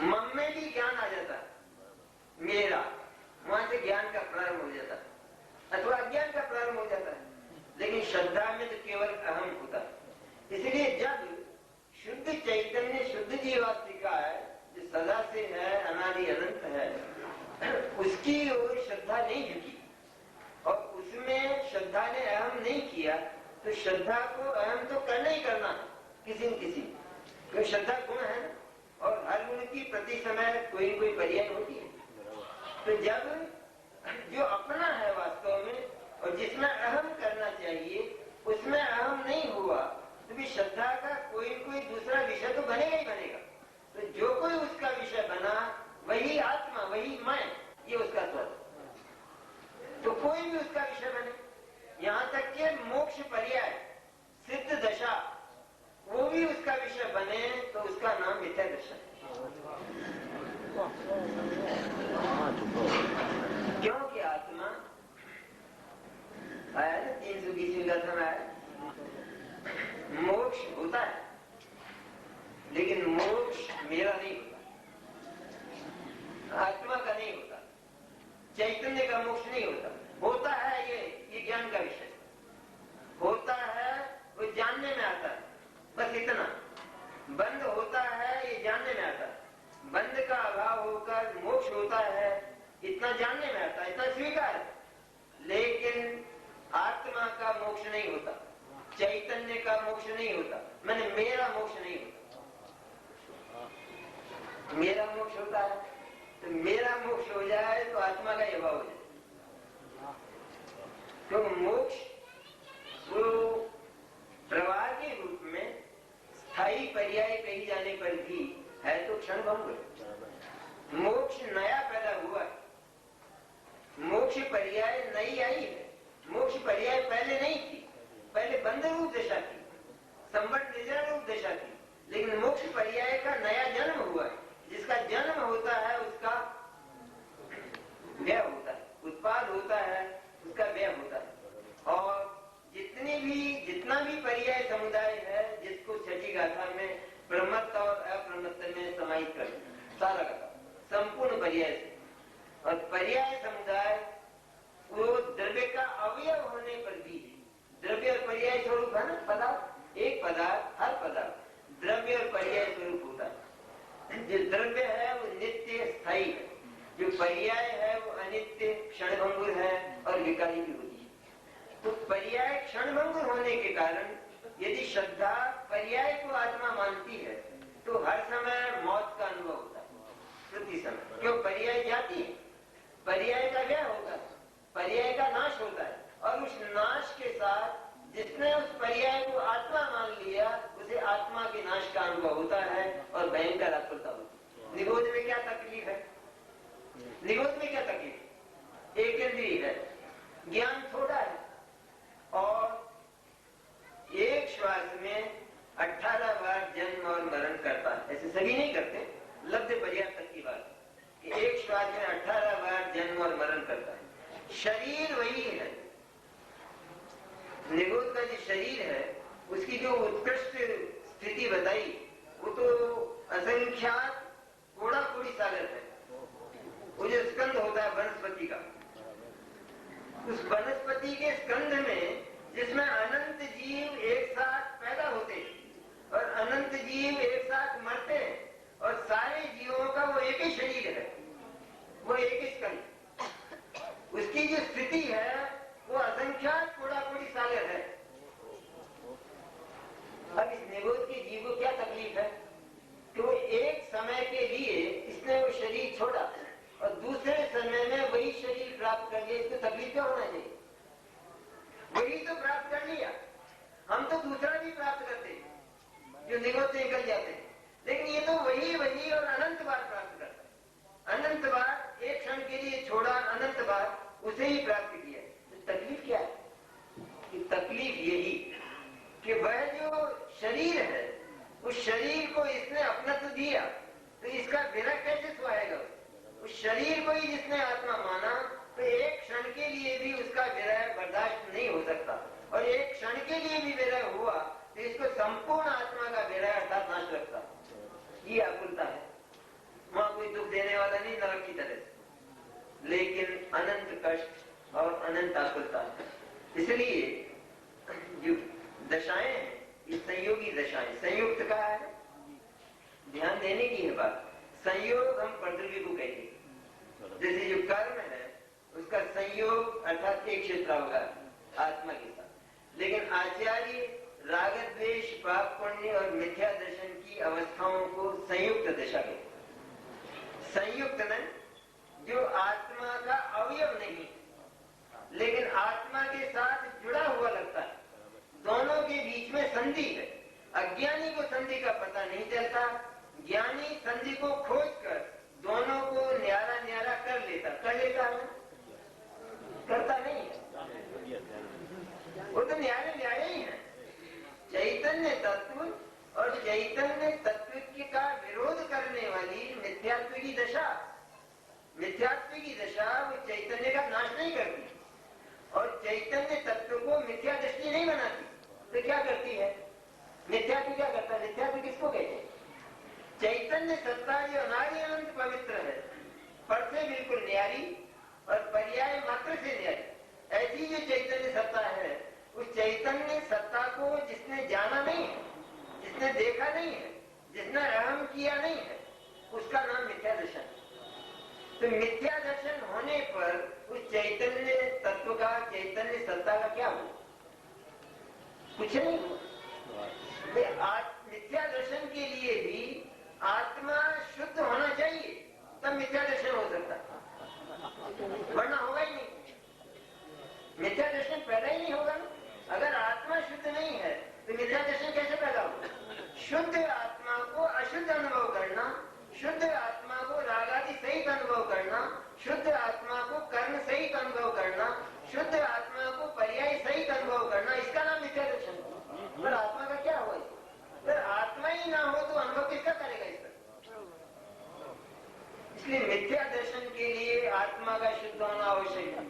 मन में भी ज्ञान आ जाता मेरा, वहां से ज्ञान का प्रारंभ हो जाता अथवा अज्ञान का प्रारंभ हो जाता है, लेकिन श्रद्धा में तो केवल अहम होता है। इसलिए जब शुद्ध चैतन्य शुद्ध जीवात्मिका है, जो सदा से है, अनादि अनंत है, उसकी ओर श्रद्धा नहीं झुकी और उसमें श्रद्धा ने अहम नहीं किया, तो श्रद्धा को अहम तो करना ही करना किसी न किसी, क्योंकि श्रद्धा गुण है और हर गुण की प्रति समय कोई न कोई पर्याय होती है। तो जब जो अपना है वास्तव में और जिसमें अहम करना चाहिए उसमें अहम नहीं हुआ, तो भी श्रद्धा का कोई न कोई दूसरा विषय तो बनेगा ही बनेगा। तो जो कोई उसका विषय बना वही आत्मा, वही मैं, ये उसका स्वर। तो कोई भी उसका विषय बने, यहाँ तक के मोक्ष पर्याय सिद्ध दशा वो भी उसका विषय बने, तो उसका नाम मिथ्या दर्शन। क्योंकि आत्मा आया ना 320 ग्रंथ में आया, मोक्ष होता है लेकिन मोक्ष मेरा नहीं होता, आत्मा का नहीं होता, चैतन्य का मोक्ष नहीं होता। होता है ये ज्ञान का विषय होता है, वो जानने में आता है, बस इतना। बंध होता है ये जानने में आता है, बंध का अभाव होकर मोक्ष होता है इतना जानने में आता है, इतना स्वीकार है। लेकिन आत्मा का मोक्ष नहीं होता, चैतन्य का मोक्ष नहीं होता, मैंने मेरा मोक्ष नहीं होता। मेरा मोक्ष होता है तो मेरा मोक्ष हो जाए तो आत्मा का अभाव हो जाए। क्योंकि मोक्ष वो प्रवाह के रूप में स्थायी पर्याय कही जाने पर भी है तो क्षण भंग। मोक्ष नया पैदा हुआ है, मोक्ष पर्याय नई आई है। मोक्ष पर्याय पहले नहीं थी, पहले बंध रूप दशा थी, संबंध निजर रूप दशा थी। लेकिन मोक्ष पर्याय का नया जन्म हुआ है। जिसका जन्म होता है उसका व्यय होता है, उत्पाद होता है उसका व्यय होता है। और जितना भी पर्याय समुदाय है जिसको छठी गाथा में प्रमत्त और अप्रमत्त में समाहित कर सारा का संपूर्ण पर्याय से, और पर्याय समुदाय वो द्रव्य का अवयव होने पर भी द्रव्य और पर्याय स्वरूप है ना पदार्थ, एक पदार्थ हर पदार्थ द्रव्य और पर्याय स्वरूप होता है। जो द्रव्य है वो नित्य स्थायी है, जो पर्याय है वो अनित्य क्षणभंगुर है और विकारी भी होती है। तो पर्याय क्षणभंगुर होने के कारण यदि श्रद्धा पर्याय को आत्मा मानती है तो हर समय मौत का अनुभव होता है प्रति समय। क्यों? पर्याय जाती है, पर्याय का व्यय होता है, पर्याय का नाश होता है, और उस नाश के साथ जिसने उस पर्याय को आत्मा मान लिया उसे आत्मा के नाश का अनुभव होता है और भयंकर आकुलता होती है। निरोध में क्या तकलीफ है? निरोध में क्या तकलीफ? एक इंद्रिय है, ज्ञान थोड़ा है, और एक श्वास में 18 बार जन्म और मरण करता है। ऐसे सभी नहीं करते, लब्ध पर्याप्त तक की बात कि एक श्वास में 18 बार जन्म और मरण करता है। शरीर वही है, निरोध का जो शरीर है उसकी जो उत्कृष्ट स्थिति बताई वो तो असंख्यात कोड़ा कोड़ी सागर है। वो जो स्कंद होता है वनस्पति का, उस वनस्पति के स्कंद में जिसमें अनंत जीव एक साथ पैदा होते और अनंत जीव एक साथ मरते हैं, और सारे जीवों का वो एक ही शरीर है, वो एक ही स्कंद। उसकी जो स्थिति है वो असंख्यात कोड़ा कोड़ी सागर है। अब इस निरोध के जीव को क्या तकलीफ है कि वो एक समय के लिए इसने वो शरीर छोड़ा और दूसरे समय में वही शरीर प्राप्त कर लिया। इसको तकलीफ क्या होना चाहिए? वही तो प्राप्त कर लिया, हम तो दूसरा भी प्राप्त करते हैं जो निरोध से निकल जाते हैं, लेकिन ये तो वही और अनंत बार प्राप्त करता है। अनंत बार एक क्षण के लिए छोड़ा, अनंत बार उसे ही प्राप्त किया। तकलीफ क्या है? कि तकलीफ यही कि वह जो शरीर है उस शरीर को इसने अपना तो दिया तो इसका विरह कैसे सुहाएगा? उस शरीर को ही जिसने आत्मा माना तो एक क्षण के लिए भी उसका विरह बर्दाश्त नहीं हो सकता, और एक क्षण के लिए भी विरह हुआ तो इसको संपूर्ण आत्मा का विरह अर्थात नाश रखता। ये आकुलता है। वहां कोई दुख देने वाला नहीं नरक की तरह से, लेकिन अनंत कष्ट और अनंत आकुलता है। इसलिए जो दशाएं हैं ये संयोगी दशाएं, संयुक्त का है, ध्यान देने की है बात। संयोग हम पृथ्वी को कहते हैं, जैसे जो कर्म है उसका संयोग अर्थात एक क्षेत्र होगा आत्मा के साथ। लेकिन आचार्य राग द्वेष पाप पुण्य और मिथ्या दर्शन की अवस्थाओं को संयुक्त दशा कहते हैं। संयुक्त में जो आत्मा का अवयव नहीं लेकिन आत्मा के साथ जुड़ा हुआ लगता है, दोनों के बीच में संधि है। अज्ञानी को संधि का पता नहीं चलता, ज्ञानी संधि को खोजकर दोनों को न्यारा न्यारा कर लेता है, करता नहीं है, वो तो न्यारे न्यारे ही है। चैतन्य तत्व और चैतन्य तत्व का विरोध करने वाली मिथ्यात्व की दशा, मिथ्यात्व की दशा वो चैतन्य का नाश नहीं करती और चैतन्य तत्व को मिथ्या दृष्टि नहीं बनाती। तो क्या करती है? मिथ्यात्व क्या करता है? मिथ्यात्व किसको कहते हैं? चैतन्य सत्ता जो अनादि अनंत पवित्र है, पर से बिल्कुल न्यारी और पर्याय मात्र से न्यारी, ऐसी जो चैतन्य सत्ता है उस चैतन्य सत्ता को जिसने जाना नहीं, जिसने देखा नहीं है, जिसने अहम किया नहीं है, उसका नाम मिथ्या दर्शन। तो मिथ्या दर्शन होने पर उस चैतन्य तत्व का, चैतन्य सत्ता का क्या हुआ? कुछ नहीं हुआ। मिथ्या दर्शन के लिए भी आत्मा शुद्ध होना चाहिए, तब मिथ्या दर्शन हो सकता, वरना होगा ही नहीं। मिथ्या दर्शन पैदा ही नहीं होगा ना। अगर आत्मा शुद्ध नहीं है तो मिथ्या दर्शन कैसे पैदा होगा? शुद्ध आत्मा को अशुद्ध अनुभव करना, शुद्ध आत्मा को रागादि सहित अनुभव करना, शुद्ध आत्मा को कर्म सहित अनुभव करना, शुद्ध आत्मा को पर्याय सहित अनुभव करना, इसका नाम मिथ्या दर्शन। पर आत्मा का क्या हुआ? अगर आत्मा ही ना हो तो अनुभव किसका करेगा इसका? इसलिए मिथ्या दर्शन के लिए आत्मा का शुद्ध होना आवश्यक है,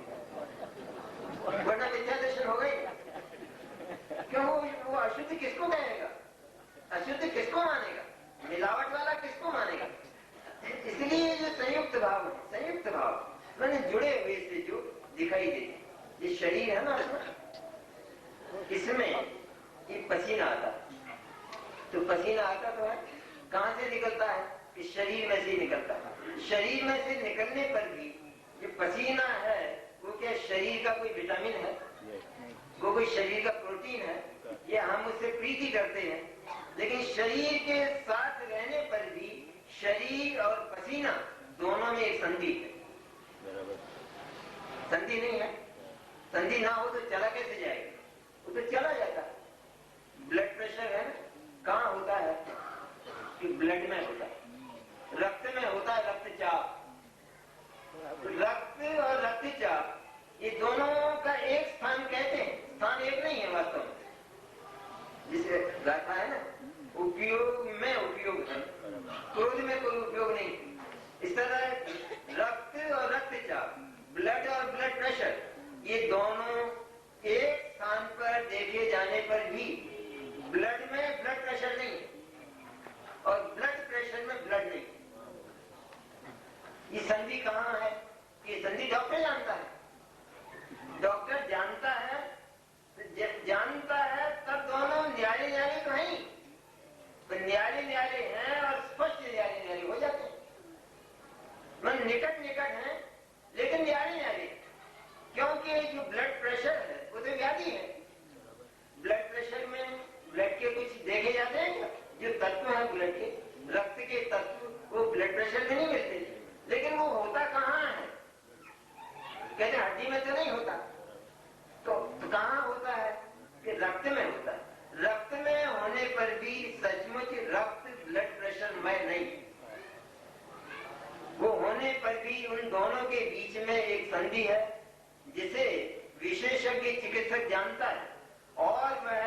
वरना मिथ्या दर्शन होगा ही। क्यों? वो अशुद्ध किसको कहेगा? अशुद्ध किसको मानेगा? मिलावट वाला किसको मानेगा? इसलिए जो संयुक्त भाव है, संयुक्त भाव मैंने जुड़े हुए से जो दिखाई देते, ये शरीर है ना, इसमें ये पसीना आता, तो पसीना आता तो है, कहां से निकलता है? इस शरीर में से निकलता है। शरीर में से निकलने पर भी जो पसीना है वो क्या शरीर का कोई विटामिन है? वो कोई शरीर का प्रोटीन है? ये हम उससे प्रीति करते हैं, लेकिन शरीर के साथ रहने पर भी शरीर और पसीना दोनों में एक संधि है। संधि नहीं है, संधि ना हो तो चला कैसे जाएगा? वो तो चला जाता है। ब्लड प्रेशर है, कहाँ होता है? कि ब्लड में होता है, रक्त में होता है, रक्तचाप। रक्त और रक्तचाप ये दोनों का एक स्थान कहते हैं, स्थान एक नहीं है वास्तव में। जिसे गाथा है ना, उपयोग में उपयोग है, क्रोध में कोई उपयोग नहीं। इस तरह रक्त और रक्तचाप, ब्लड और ब्लड प्रेशर, ये दोनों एक स्थान पर देखे जाने पर भी ब्लड में ब्लड प्रेशर नहीं और ब्लड प्रेशर में ब्लड नहीं। ये संधि कहाँ है? ये संधि डॉक्टर जानता है। डॉक्टर जानता है, जानता है तब दोनों न्यारे न्यारे तो है ही, तो न्यारे न्यारे हैं और स्पष्ट न्यारे न्यारे हो जाते हैं। मन निकट निकट है लेकिन न्यारे न्यारे, क्योंकि जो ब्लड प्रेशर है वो तो व्याधि है। ब्लड प्रेशर में ब्लड के कुछ देखे जाते हैं क्या? जो तत्व है ब्लड के, रक्त के तत्व, वो ब्लड प्रेशर में नहीं मिलते, लेकिन वो होता कहाँ है? कहते हड्डी में तो नहीं होता, तो कहाँ होता है? कि रक्त में होता है। रक्त में होने पर भी सचमुच रक्त ब्लड प्रेशर में नहीं, वो होने पर भी उन दोनों के बीच में एक संधि है जिसे विशेषज्ञ चिकित्सक जानता है, और वह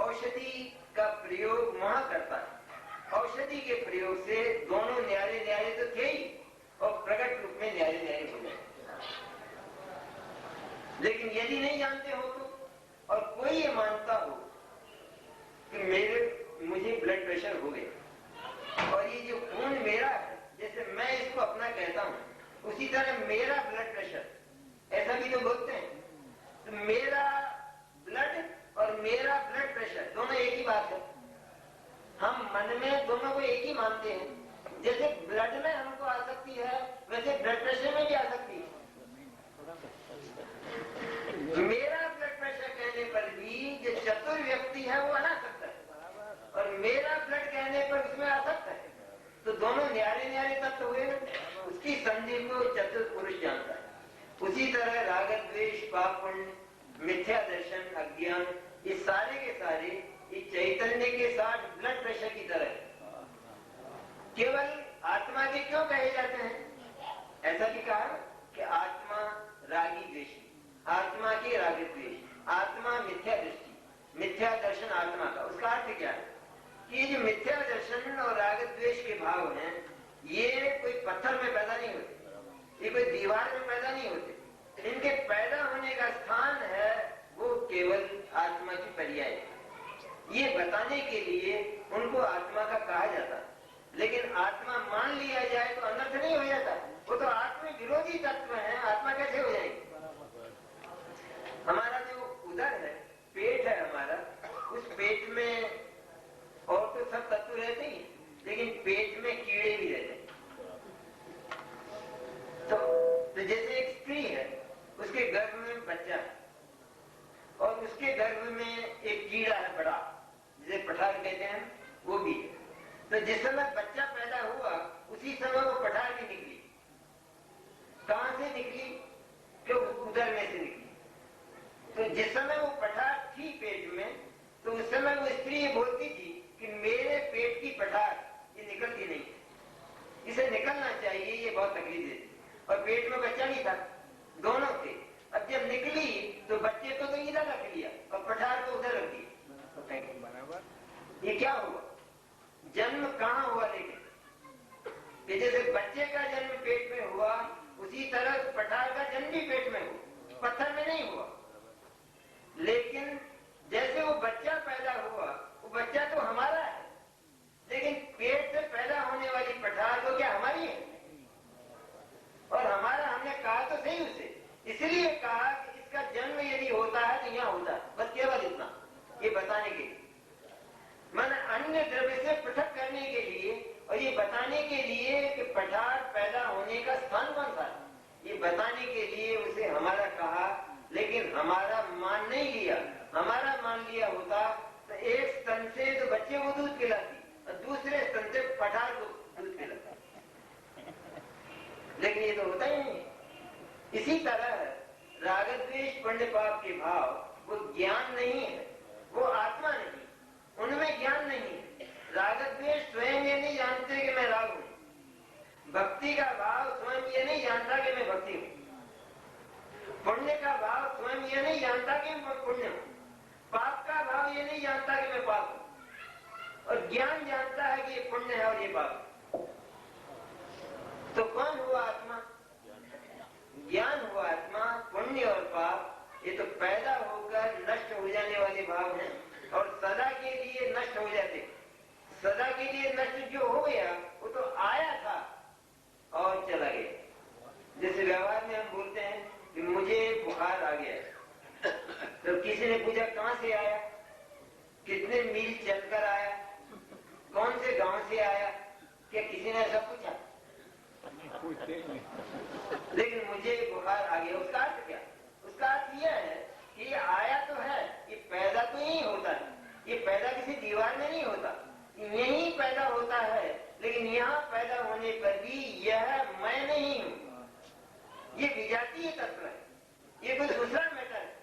औषधि का प्रयोग वहां करता है। औषधि के प्रयोग से दोनों न्यारे न्यारे तो थे ही और प्रकट रूप में न्यारे न्यारे हो गए। लेकिन यदि नहीं जानते हो तो, और कोई ये मानता हो कि मुझे ब्लड प्रेशर हो गया और ये जो खून मेरा है, जैसे मैं इसको अपना कहता हूं, उसी तरह मेरा ब्लड प्रेशर, ऐसा भी तो बोलते हैं। तो मेरा ब्लड और मेरा ब्लड प्रेशर दोनों एक ही बात है। हम मन में दोनों को एक ही मानते हैं। जैसे ब्लड में हमको आ सकती है, वैसे ब्लड प्रेशर में भी आ सकती है। मेरा ब्लड प्रेशर कहने पर भी जो चतुर व्यक्ति है वो आ सकता है, और मेरा ब्लड कहने पर उसमें आ सकता है। तो दोनों न्यारे न्यारे तत्व हुए ना, उसकी संधि को चतुर पुरुष जानता है। उसी तरह राग द्वेष, पाप पुण्य, मिथ्या दर्शन, अज्ञान, ये सारे के सारे इस चैतन्य के साथ ब्लड प्रेशर की तरह है। केवल आत्मा के क्यों कहे जाते हैं? ऐसा भी कहा कि आत्मा रागी द्वेषी, आत्मा के राग द्वेष, आत्मा मिथ्या दृष्टि, मिथ्या दर्शन आत्मा का। उसका अर्थ क्या है कि ये जो मिथ्या दर्शन और राग द्वेष के भाव हैं, ये कोई पत्थर में पैदा नहीं होते, ये कोई दीवार में पैदा नहीं होते। इनके पैदा होने का स्थान है वो केवल आत्मा की पर्याय है। ये बताने के लिए उनको आत्मा का कहा जाता है, लेकिन आत्मा मान लिया जाए तो अनर्थ नहीं हो जाता। वो तो आत्म विरोधी तत्व है, आत्मा कैसे हो जाएगी? हमारा जो उदर है, पेट है हमारा, उस पेट में और तो कहते हैं वो भी है। तो जिस समय बच्चा पैदा हुआ उसी समय वो पठार भी निकली। कहां से निकली? क्यों? उदर में से निकली। तो जिस समय वो पठार थी पेट में, तो उस समय वो स्त्री ये बोलती थी कि मेरे पेट की पठार ये निकलती नहीं, इसे निकलना चाहिए, ये बहुत तकलीफ देती। और पेट में बच्चा नहीं था, दोनों थे। अब जब निकली तो बच्चे को तो इधर रख लिया और पठार को उधर रख दिया। बराबर। ये क्या हुआ? जन्म कहां हुआ? लेकिन कि जैसे बच्चे का जन्म पेट में हुआ उसी तरह पठार का जन्म भी पेट में हुआ, पत्थर में नहीं हुआ। लेकिन जैसे वो बच्चा पैदा हुआ, वो बच्चा तो हमारा है, लेकिन पेट से पैदा होने वाली पठार तो क्या हमारी है? और हमारा हमने कहा तो सही उसे, इसलिए कहा कि इसका जन्म यदि होता है तो यहाँ होता है, बस केवल इतना, ये बताने के लिए, माने अन्य द्रव्य से पृथक करने के लिए और ये बताने के लिए कि पठार पैदा होने का स्थान कौन सा है, ये बताने के लिए उसे हमारा कहा। लेकिन हमारा मान नहीं लिया। हमारा मान लिया होता तो एक स्तन से तो बच्चे को दूध पिलाती और दूसरे स्तन से पठार को दूध पिलाती, लेकिन ये तो होता ही नहीं। इसी तरह राग द्वेष पुण्य पाप के भाव वो ज्ञान नहीं है, वो आत्मा नहीं, उनमें ज्ञान नहीं है। राग द्वेष स्वयं ये नहीं जानते कि मैं राग हूं। भक्ति का भाव स्वयं ये नहीं जानता कि मैं भक्ति हूं। पुण्य का भाव स्वयं ये नहीं जानता कि मैं पुण्य हूं। पाप का भाव ये नहीं जानता कि मैं पाप हूं। और ज्ञान जानता है कि ये पुण्य है और ये पाप है। तो कौन हुआ आत्मा? ज्ञान हुआ आत्मा। पुण्य और पाप ये तो पैदा होकर नष्ट हो जाने वाले भाव हैं और सदा के लिए नष्ट हो जाते। सदा के लिए नष्ट जो हो गया वो तो आया था और चला गया। जैसे व्यवहार में हम बोलते हैं कि मुझे बुखार आ गया, तो किसी ने पूछा कहां से आया, कितने मील चलकर आया, कौन से गांव से आया, क्या किसी ने ऐसा पूछा? लेकिन मुझे बुखार आ गया, उसका अर्थ क्या? उसका अर्थ यह है कि ये आया तो है, ये पैदा तो यही होता है, ये पैदा किसी दीवार में नहीं होता, यही पैदा होता है। लेकिन यहाँ पैदा होने पर भी यह मैं नहीं हूं, ये विजातीय तत्व है, ये कोई दूसरा मैटर है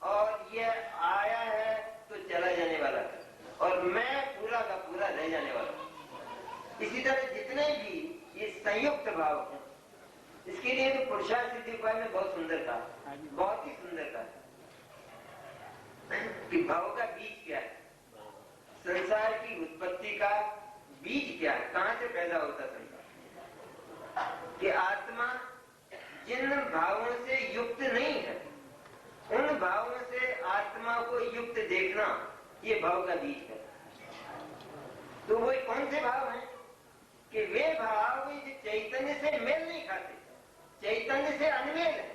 और यह आया है तो चला जाने वाला है और मैं पूरा का पूरा रह जाने वाला हूं। इसी तरह जितने भी ये संयुक्त भाव है, इसके लिए तो पुरुषार्थ सिद्धि उपाय में बहुत सुंदर था, बहुत ही सुंदर था कि भाव का बीज क्या है, संसार की उत्पत्ति का बीज क्या है, कहां से पैदा होता संसार, कि आत्मा जिन भावों से युक्त नहीं है उन भावों से आत्मा को युक्त देखना, ये भाव का बीज है। तो वो कौन से भाव हैं? कि वे भाव जो चैतन्य से मेल नहीं खाते, चैतन्य से अनमेल है।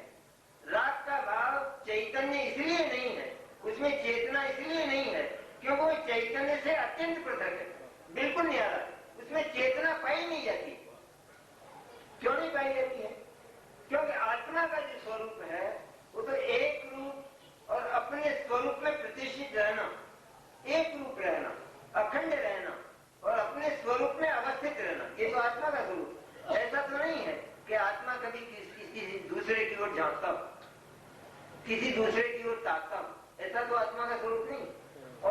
राग का भाव चैतन्य इसलिए नहीं है, उसमें चेतना इसलिए नहीं है क्योंकि वो चैतन्य से अत्यंत पृथक है, बिल्कुल नहीं आ रहा, उसमें चेतना पाई नहीं जाती। क्यों नहीं पाई जाती है? क्योंकि आत्मा का जो स्वरूप है वो तो एक रूप और अपने स्वरूप में प्रतिष्ठित रहना, एक रूप रहना, अखंड रहना और अपने स्वरूप में अवस्थित रहना, ये तो आत्मा का स्वरूप। ऐसा तो नहीं है कि आत्मा कभी किसी दूसरे की ओर झांकता हो, किसी दूसरे की ओर ताकता हो, ऐसा तो आत्मा का स्वरूप नहीं।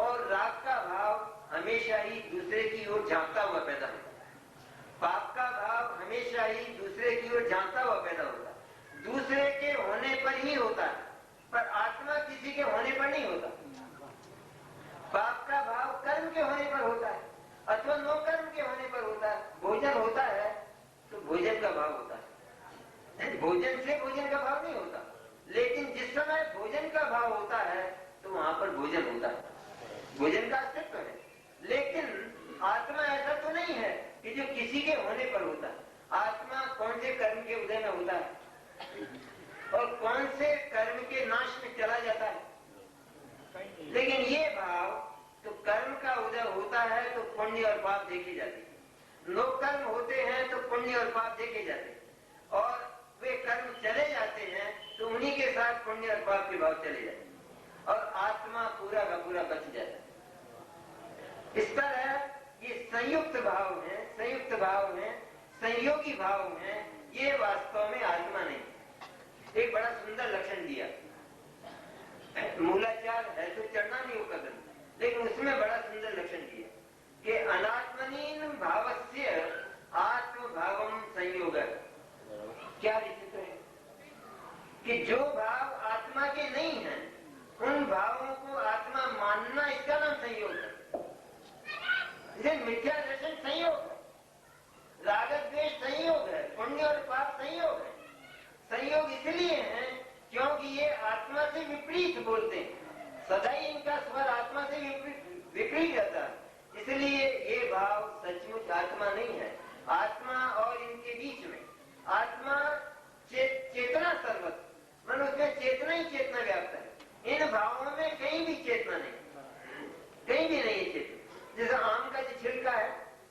और राग का भाव हमेशा ही दूसरे की ओर झांकता हुआ पैदा होता है, पाप का भाव हमेशा ही दूसरे की ओर झांकता हुआ पैदा होता है, दूसरे के होने पर ही होता है, पर आत्मा किसी के होने पर नहीं होता। पाप का भाव कर्म के होने पर होता है अथवा नो कर्म के होने पर होता है। भोजन होता है तो भोजन का भाव होता है, भोजन से भोजन का भाव नहीं होता, लेकिन जिस समय भोजन का भाव होता है तो वहां पर भोजन होता है, भोजन का अस्तित्व है। लेकिन आत्मा ऐसा तो नहीं है कि जो किसी के होने पर होता है। आत्मा कौन से कर्म के उदय में होता है और कौन से कर्म के नाश में चला जाता है। लेकिन ये भाव तो कर्म का उदय होता है तो पुण्य और पाप देखे जाते हैं, नो कर्म होते हैं तो पुण्य और पाप देखे जाते हैं, और वे कर्म चले जाते हैं तो उन्हीं के साथ पुण्य और पाप के भाव चले जाते हैं और आत्मा पूरा का पूरा बच जाता है। इस तरह ये संयुक्त भाव है, संयुक्त भाव है, संयोगी भाव है, ये वास्तव में आत्मा नहीं। एक बड़ा सुंदर लक्षण दिया, मूलाचार है तो चढ़ना नहीं होगा कदम, लेकिन उसमें बड़ा सुंदर लक्षण दिया कि अनात्मनीन भावस्य आत्म भावम संयोग। क्या विचित्र है कि जो भाव आत्मा के नहीं है उन भावों को आत्मा मानना, इसका नाम संयोग है। इसे मिथ्या दर्शन संयोग है, राग द्वेष संयोग है, पुण्य और पाप संयोग है। संयोग इसलिए है क्योंकि ये आत्मा से विपरीत बोलते हैं, सदा ही इनका स्वर आत्मा से विपरीत रहता है। इसलिए ये भाव सचमुच आत्मा नहीं है। आत्मा और इनके बीच में आत्मा चेतना सर्वत्र, मन उसमें चेतना ही चेतना व्याप्त है। इन भावों में कहीं भी चेतना नहीं, कहीं भी नहीं है चेतना। जैसे आम का जो छिलका है,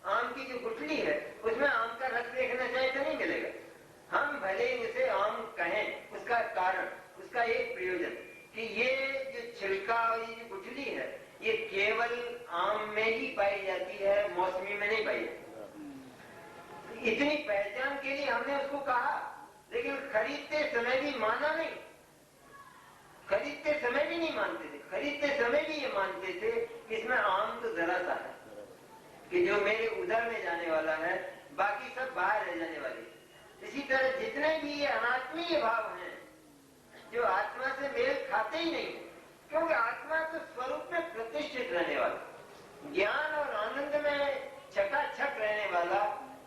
आम की जो गुठली है, उसमें आम का रस देखना चाहे तो नहीं मिलेगा। हम भले उसे आम कहें, उसका कारण, उसका एक प्रयोजन कि ये जो छिलका और ये जो गुठली है ये केवल आम में ही पाई जाती है, मौसमी में नहीं पाई जाती। इतनी पहचान के लिए हमने उसको कहा, लेकिन खरीदते समय भी माना नहीं, खरीदते समय भी नहीं मानते थे। खरीदते समय भी ये मानते थे कि इसमें आम तो जरा सा है कि जो मेरे उधर में जाने वाला है, बाकी सब बाहर रह जाने वाले। इसी तरह जितने भी ये अनात्मीय भाव हैं जो आत्मा से मेल खाते ही नहीं, क्योंकि आत्मा तो स्वरूप में प्रतिष्ठित रहने वाला, ज्ञान और आनंद में छकाछक रहने वाला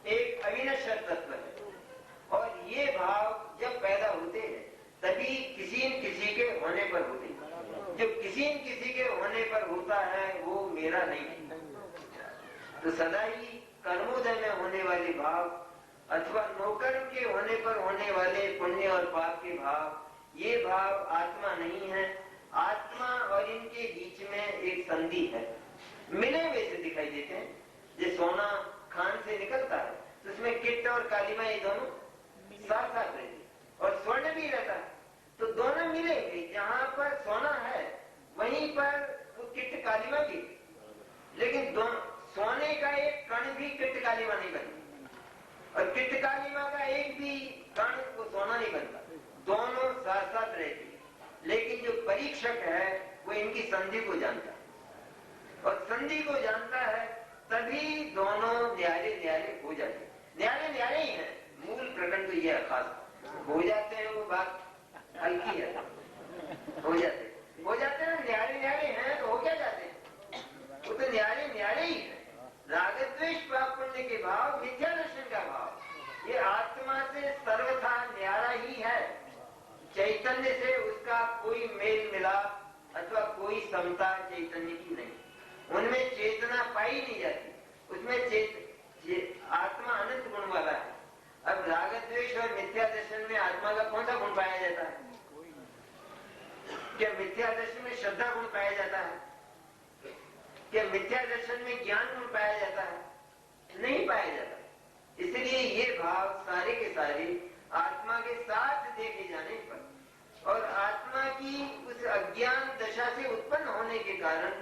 एक अविनश्वर तत्व है। और ये भाव जब पैदा होते हैं तभी किसी न किसी के होने पर होते हैं। जो किसी न किसी के होने पर होता है वो मेरा नहीं है। तो सदा ही कर्मोदय में होने वाले भाव अथवा नौकर के होने पर होने वाले पुण्य और पाप के भाव, ये भाव आत्मा नहीं है। आत्मा और इनके बीच में एक संधि है, मिले हुए से दिखाई देते हैं। जो सोना खान से निकलता है तो उसमें किट और कालीमा ये दोनों साथ साथ रहते हैं, और स्वर्ण भी रहता है, तो दोनों मिलेंगे। जहां पर सोना है वहीं पर वो किट कालीमा भी, लेकिन सोने का एक कण भी किट कालीमा नहीं बनता, और किट कालीमा का एक भी कण को सोना नहीं बनता। दोनों साथ साथ रहते हैं, लेकिन जो परीक्षक है वो इनकी संधि को जानता है, और संधि को जानता है तभी दोनों न्यारे न्यारे हो जाते। न्यारे न्यारे ही है, मूल प्रकरण तो यह खास हो जाते हैं, वो बात हल्की है, हो जाते हैं न्यारे न्यारे हैं तो हो क्या जाते हैं, वो तो न्यारे न्यारे ही है। राग द्वेष पाप पुण्य के भाव, मिथ्या दर्शन का भाव, ये आत्मा से सर्वथा न्यारा ही है। चैतन्य से उसका कोई मेल मिलाप अथवा कोई समता चैतन्य की नहीं, उनमें चेतना पाई नहीं जाती। उसमें आत्मा अनंत गुण वाला है। अब राग द्वेष और मिथ्या दर्शन में आत्मा का कौन सा गुण पाया जाता है? क्या मिथ्या दर्शन में श्रद्धा गुण पाया जाता है? क्या मिथ्या दर्शन में ज्ञान गुण पाया जाता है? नहीं पाया जाता। इसलिए ये भाव सारे के सारे आत्मा के साथ देखे जाने पर और आत्मा की उस अज्ञान दशा से उत्पन्न होने के कारण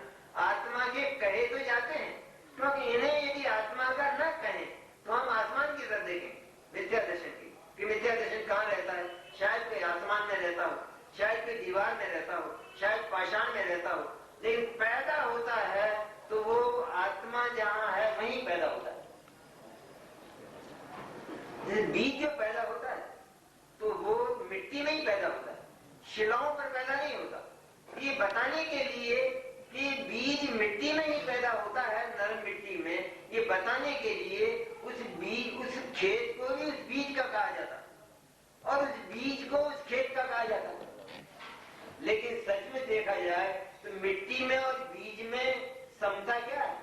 आत्मा के कहे तो जाते हैं, क्योंकि इन्हें यदि आत्मा का न कहें तो हम आसमान की तरफ देखें मिथ्या दर्शन की, कि मिथ्या दर्शन कहाँ रहता है? शायद कोई आसमान में रहता हो, शायद कोई दीवार में रहता हो, शायद पाषाण में रहता हो, लेकिन पैदा होता है तो वो आत्मा जहां है वहीं पैदा होता है। बीज जो पैदा होता है तो वो मिट्टी में ही पैदा होता है, शिलाओं पर पैदा नहीं होता। ये बताने के लिए कि बीज मिट्टी में ही पैदा होता है, नरम मिट्टी में, ये बताने के लिए उस बीज, उस खेत को भी उस बीज का कहा जाता है और उस बीज को उस खेत का कहा जाता है। लेकिन सच में देखा जाए तो मिट्टी में और बीज में समता क्या है?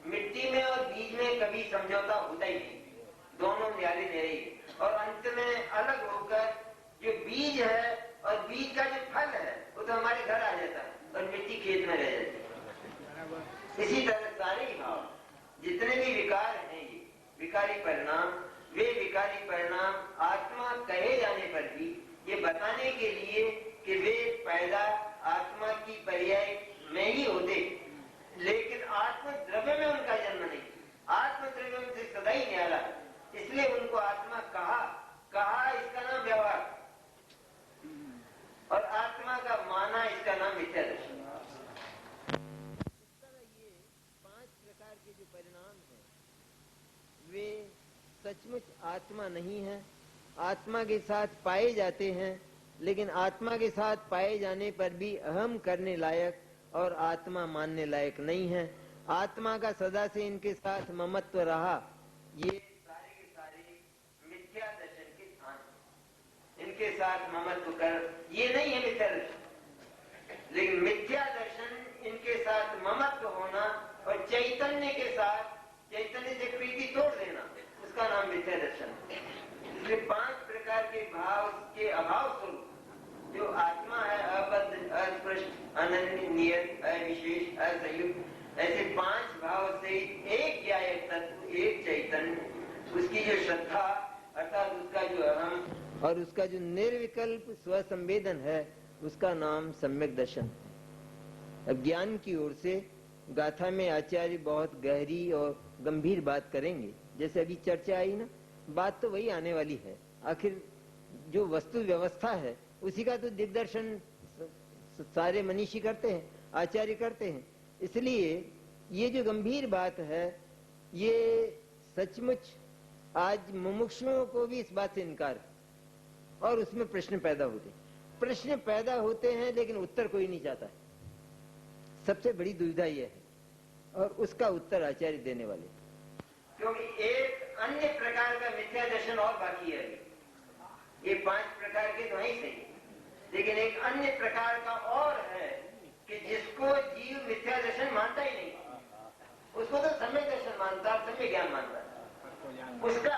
मिट्टी में और बीज में कभी समझौता होता ही नहीं, दोनों न्यारे न्यारे, और अंत में अलग होकर जो बीज है और बीज का जो फल है वो तो हमारे घर आ जाता है और मिट्टी खेत में रह जाती है। इसी तरह सारे ही भाव, जितने भी विकार हैं, ये विकारी परिणाम, वे विकारी परिणाम आत्मा कहे जाने पर भी ये बताने के लिए कि वे पैदा आत्मा की पर्याय में ही होते, लेकिन आत्म द्रव्य में उनका जन्म नहीं, आत्म द्रव्य उनसे सदा ही न्यारा, इसलिए उनको आत्मा कहा इसका नाम व्यवहार, और आत्मा का माना इसका नाम मिथ्या दर्शन। इस तरह ये 5 प्रकार के जो परिणाम हैं वे सचमुच आत्मा नहीं है, आत्मा के साथ पाए जाते हैं, लेकिन आत्मा के साथ पाए जाने पर भी अहम करने लायक और आत्मा मानने लायक नहीं है। आत्मा का सदा से इनके साथ ममत्व रहा, ये सारे के सारे मिथ्या दर्शन के स्थान, इनके साथ ममत्व कर, ये नहीं है मिथ्या दर्शन। लेकिन मिथ्या दर्शन इनके साथ ममत्व होना और चैतन्य के साथ चैतन्य से प्रीति तोड़ देना, उसका नाम मिथ्या दर्शन। इसलिए 5 प्रकार के भाव के अभाव स्वरूप जो आत्मा है, अबद्ध, अस्पृष्ट, अनन्य, नियत, अविशेष, असंयुक्त, ऐसे 5 भाव से एक ज्ञायक तत्व, एक चैतन्य, उसकी जो श्रद्धा अर्थात उसका जो अहम और उसका जो निर्विकल्प स्वसंवेदन है, उसका नाम सम्यक दर्शन। अब ज्ञान की ओर से गाथा में आचार्य बहुत गहरी और गंभीर बात करेंगे। जैसे अभी चर्चा आई ना, बात तो वही आने वाली है। आखिर जो वस्तु व्यवस्था है उसी का तो दिग्दर्शन सारे मनीषी करते हैं, आचार्य करते हैं। इसलिए ये जो गंभीर बात है, ये सचमुच आज मुमुक्षुओं को भी इस बात से इनकार है, और उसमें प्रश्न पैदा होते हैं, लेकिन उत्तर कोई नहीं चाहता है। सबसे बड़ी दुविधा यह है, और उसका उत्तर आचार्य देने वाले। क्योंकि एक अन्य प्रकार का मिथ्या दर्शन और बाकी है। ये 5 प्रकार के तो नहीं सही, लेकिन एक अन्य प्रकार का और है कि जिसको जीव मिथ्या दर्शन मानता ही नहीं, उसको तो सम्यक दर्शन मानता, सम्यक ज्ञान मानता, उसका